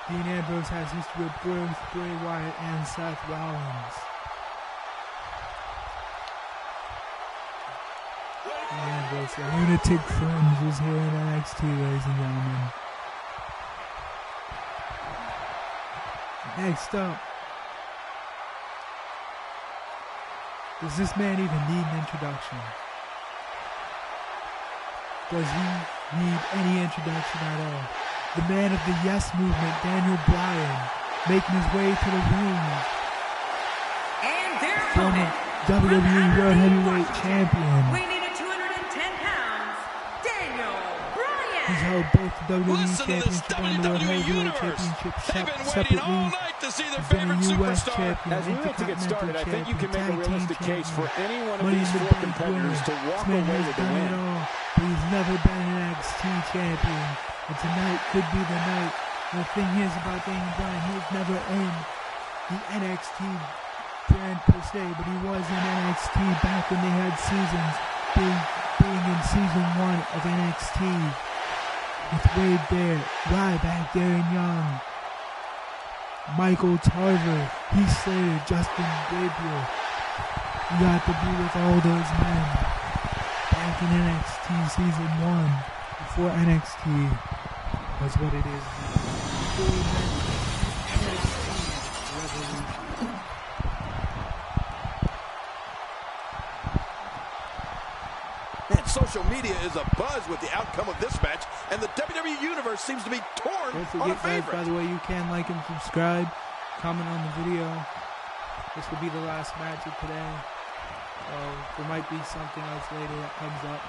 [SPEAKER 1] Dean Ambrose has history with both Bray Wyatt and Seth Rollins. Dean Ambrose, the Lunatic Fringe, is here in NXT, ladies and gentlemen. Next up, does this man even need an introduction? Does he need any introduction at all? The man of the Yes Movement, Daniel Bryan, making his way to the ring.
[SPEAKER 2] And their
[SPEAKER 1] Former
[SPEAKER 2] opponent,
[SPEAKER 1] WWE World Heavyweight
[SPEAKER 2] Washington,
[SPEAKER 1] Champion.
[SPEAKER 2] weighing in at 210 pounds, Daniel
[SPEAKER 1] He's
[SPEAKER 2] Bryan.
[SPEAKER 1] held both the WWE
[SPEAKER 3] Listen to this
[SPEAKER 1] Championship and the World
[SPEAKER 3] WWE
[SPEAKER 1] Heavyweight
[SPEAKER 3] Universe.
[SPEAKER 1] Championship
[SPEAKER 3] They've been waiting
[SPEAKER 1] separately.
[SPEAKER 3] all night to see their
[SPEAKER 1] He's been a
[SPEAKER 3] favorite
[SPEAKER 1] U.S.
[SPEAKER 3] superstar.
[SPEAKER 1] champion,
[SPEAKER 4] As we wait to get started, I think you can make a realistic case for any one of these four competitors to walk away with the win.
[SPEAKER 1] But he's never been an NXT champion. And tonight could be the night. And the thing is about Daniel Bryan, he was never in the NXT brand per se, but he was in NXT back when they had seasons, being in season 1 of NXT. With Wade Barrett, Ryback, Darren Young, Michael Tarver, Heath Slater, Justin Gabriel. You got to be with all those men back in NXT season 1 before NXT was what it is now. Before we met NXT Revolution.
[SPEAKER 3] Man, social media is abuzz with the outcome of this match, and the WWE Universe seems to be torn
[SPEAKER 1] Don't
[SPEAKER 3] on a
[SPEAKER 1] forget, guys,
[SPEAKER 3] favorite.
[SPEAKER 1] by the way, you can like and subscribe, comment on the video. This will be the last match of today. There might be something else later that comes up,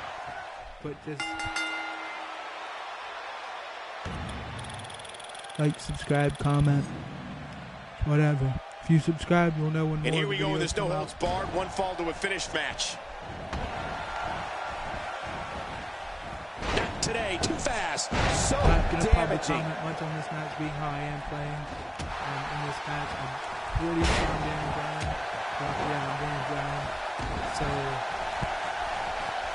[SPEAKER 1] but just like, subscribe, comment, whatever. If you subscribe, you'll know when more
[SPEAKER 3] And here we go with
[SPEAKER 1] videos
[SPEAKER 3] this no
[SPEAKER 1] come
[SPEAKER 3] holds
[SPEAKER 1] out.
[SPEAKER 3] barred, one fall to a finished match. Not today, too fast, so
[SPEAKER 1] I'm not going to probably
[SPEAKER 3] damaging.
[SPEAKER 1] comment much on this match, being how I am playing in this match. I'm really strong Daniel Bryan. I'm Daniel Bryan. So,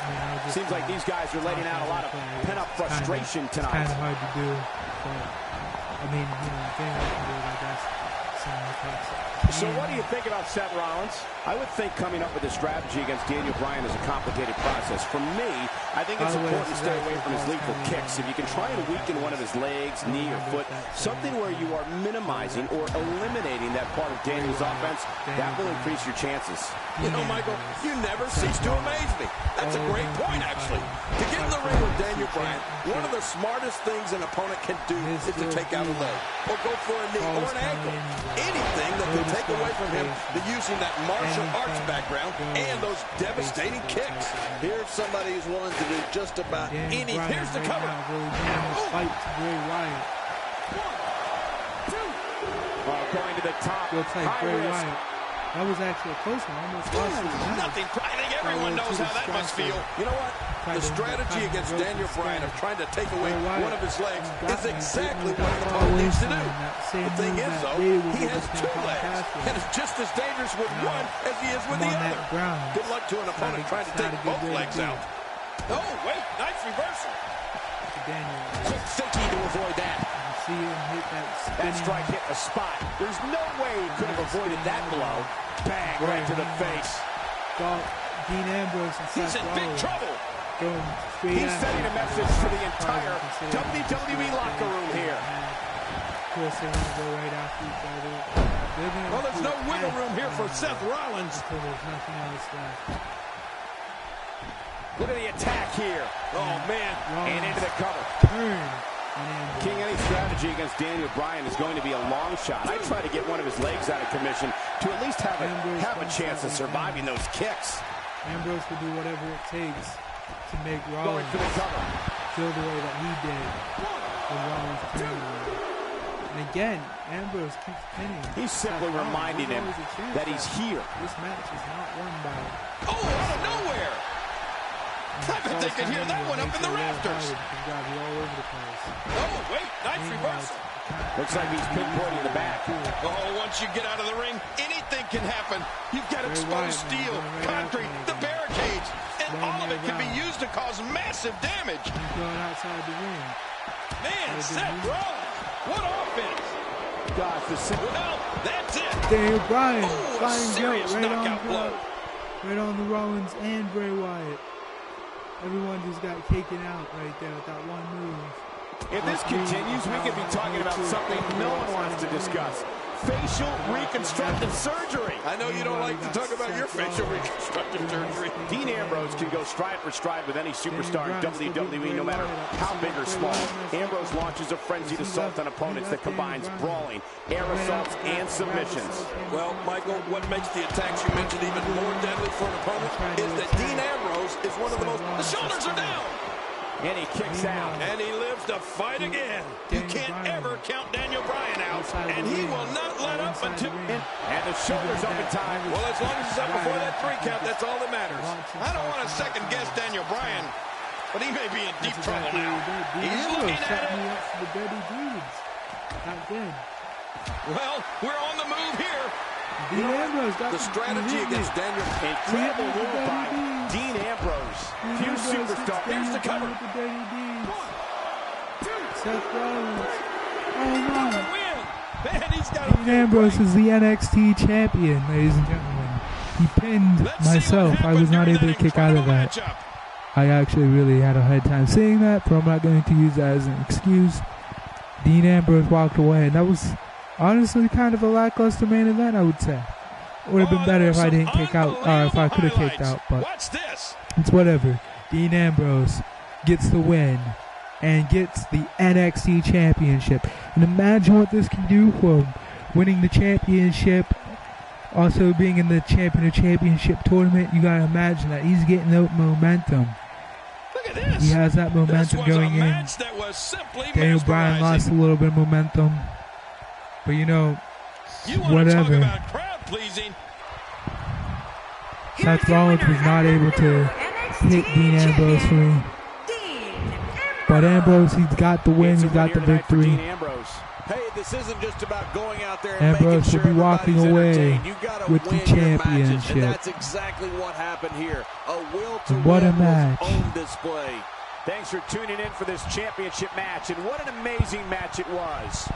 [SPEAKER 1] I just,
[SPEAKER 4] Seems like these guys are letting out a lot of pent-up frustration
[SPEAKER 1] It's
[SPEAKER 4] tonight.
[SPEAKER 1] kind of hard to do, but I mean, thing I can do it, I guess.
[SPEAKER 4] So what do you think about Seth Rollins? I would think coming up with a strategy against Daniel Bryan is a complicated process. For me, I think it's important to stay away from his lethal kicks. If you can try and weaken one of his legs, knee, or foot, something where you are minimizing or eliminating that part of Daniel's offense, that will increase your chances.
[SPEAKER 3] You know, Michael, you never cease to amaze me. That's a great point, actually. To get in the ring with Daniel Bryan, one of the smartest things an opponent can do is to take out a leg, or go for a knee or an ankle. Anything that can take away from him the using that martial arts background and those devastating kicks.
[SPEAKER 6] Here's somebody who's willing to do just about anything.
[SPEAKER 3] Here's the cover.
[SPEAKER 1] Fight to Bray Wyatt.
[SPEAKER 4] Going to the top.
[SPEAKER 1] Looks like
[SPEAKER 4] High
[SPEAKER 1] Bray
[SPEAKER 4] risk.
[SPEAKER 1] Wyatt. That was actually a close one. Almost lost his match.
[SPEAKER 3] Nothing. I think everyone knows how that must feel. You know what? The strategy against Daniel Bryan of trying to take away one of his legs is exactly what an opponent needs to do. The thing is, though, he has two legs, and it's just as dangerous with one as he is with the other. Good luck to an opponent trying to take both legs out. Oh, wait, nice reversal.
[SPEAKER 4] Quick thinking to avoid that.
[SPEAKER 1] See him hit
[SPEAKER 4] That strike hit the spot. There's no way he could have avoided that blow. Bang, right to the face.
[SPEAKER 1] Dean Ambrose and
[SPEAKER 3] He's
[SPEAKER 1] Seth
[SPEAKER 3] in big
[SPEAKER 1] Rollins.
[SPEAKER 3] trouble.
[SPEAKER 4] He's sending a message to the entire WWE locker room here.
[SPEAKER 1] Of course, they want to go right after each other.
[SPEAKER 3] Well, there's no wiggle room here for Seth Rollins.
[SPEAKER 1] Until there's nothing else left.
[SPEAKER 4] Look at the attack here.
[SPEAKER 3] Oh, man.
[SPEAKER 4] And into the cover.
[SPEAKER 1] Turn.
[SPEAKER 4] King, any strategy against Daniel Bryan is going to be a long shot. I try to get one of his legs out of commission to at least have a chance of surviving those kicks.
[SPEAKER 1] Ambrose will do whatever it takes to make Rollins
[SPEAKER 4] for the cover.
[SPEAKER 1] feel the way that he did when Rollins turned around. And again, Ambrose keeps pinning.
[SPEAKER 4] He's simply reminding him that he's here.
[SPEAKER 1] This match is not won by...
[SPEAKER 3] Oh, out of nowhere! I bet they could hear that one up in the rafters. Oh, wait, nice reversal.
[SPEAKER 4] Looks like he's pinpointing the back.
[SPEAKER 3] Oh, once you get out of the ring, anything can happen. You've got exposed steel, concrete, the barricades, and all of it can be used to cause massive damage.
[SPEAKER 1] He's going outside the ring.
[SPEAKER 3] Man, Seth Rollins, what offense?
[SPEAKER 4] Gosh,
[SPEAKER 3] well, that's it.
[SPEAKER 1] Daniel Bryan,
[SPEAKER 3] flying
[SPEAKER 1] goat right on the Rollins and Bray Wyatt. Everyone just got taken out right there with that one move.
[SPEAKER 4] If this continues, we could be talking about something no one wants to discuss. Facial reconstructive surgery.
[SPEAKER 3] I know you don't like to talk about your facial reconstructive surgery.
[SPEAKER 4] Dean Ambrose can go stride for stride with any superstar in WWE, no matter how big or small. Ambrose launches a frenzied assault on opponents that combines brawling, air assaults, and submissions.
[SPEAKER 3] Well, Michael, what makes the attacks you mentioned even more deadly for an opponent is that Dean Ambrose is one of the most... The shoulders are down!
[SPEAKER 4] And he kicks out.
[SPEAKER 3] And he lives to fight again. You can't ever count Daniel Bryan out, and he will not let up until...
[SPEAKER 4] And the shoulders up in time.
[SPEAKER 3] Well, as long as he's up before that 3 count, that's all that matters. I don't want to second-guess Daniel Bryan, but he may be in deep trouble now. He's looking at it. Well, we're on the move here. The strategy against Daniel.
[SPEAKER 4] Incredible move by Dean Ambrose. Few superstars. There's the cover.
[SPEAKER 1] Seth Rollins.
[SPEAKER 3] Man, he's got
[SPEAKER 1] Dean Ambrose is the NXT champion, ladies and gentlemen. He pinned myself. I was not able to kick out of that. I actually really had a hard time saying that, but I'm not going to use that as an excuse. Dean Ambrose walked away, and that was honestly kind of a lackluster main event, I would say. It would have been better if I didn't kick out, or if I could have kicked out, but it's whatever. Dean Ambrose gets the win and gets the NXT championship. And imagine what this can do for him. Winning the championship, also being in the championship tournament, you gotta imagine that he's getting that momentum.
[SPEAKER 3] Look at this.
[SPEAKER 1] He has that momentum going in. Daniel Bryan lost a little bit of momentum. But you know, whatever. Seth Rollins was not able to hit Dean Ambrose for me. But Ambrose, he's got the win, he's got the victory.
[SPEAKER 6] Hey, this isn't just about going out there and
[SPEAKER 1] Ambrose will be walking away with the championship.
[SPEAKER 6] And that's exactly what happened here. A will to
[SPEAKER 1] what a
[SPEAKER 6] win
[SPEAKER 1] match.
[SPEAKER 6] on display.
[SPEAKER 4] Thanks for tuning in for this championship match, and what an amazing match it was.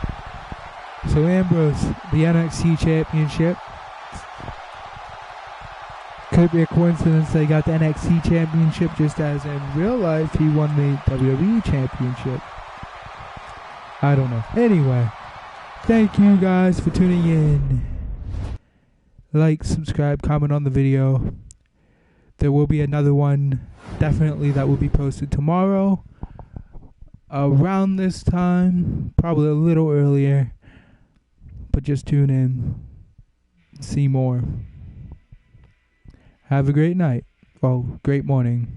[SPEAKER 1] So Ambrose, the NXT championship. Could be a coincidence they got the NXT championship, just as in real life he won the WWE championship. I don't know. Anyway, thank you guys for tuning in. Like, subscribe, comment on the video. There will be another one, definitely, that will be posted tomorrow. Around this time, probably a little earlier. But just tune in. See more. Have a great night. Well, great morning.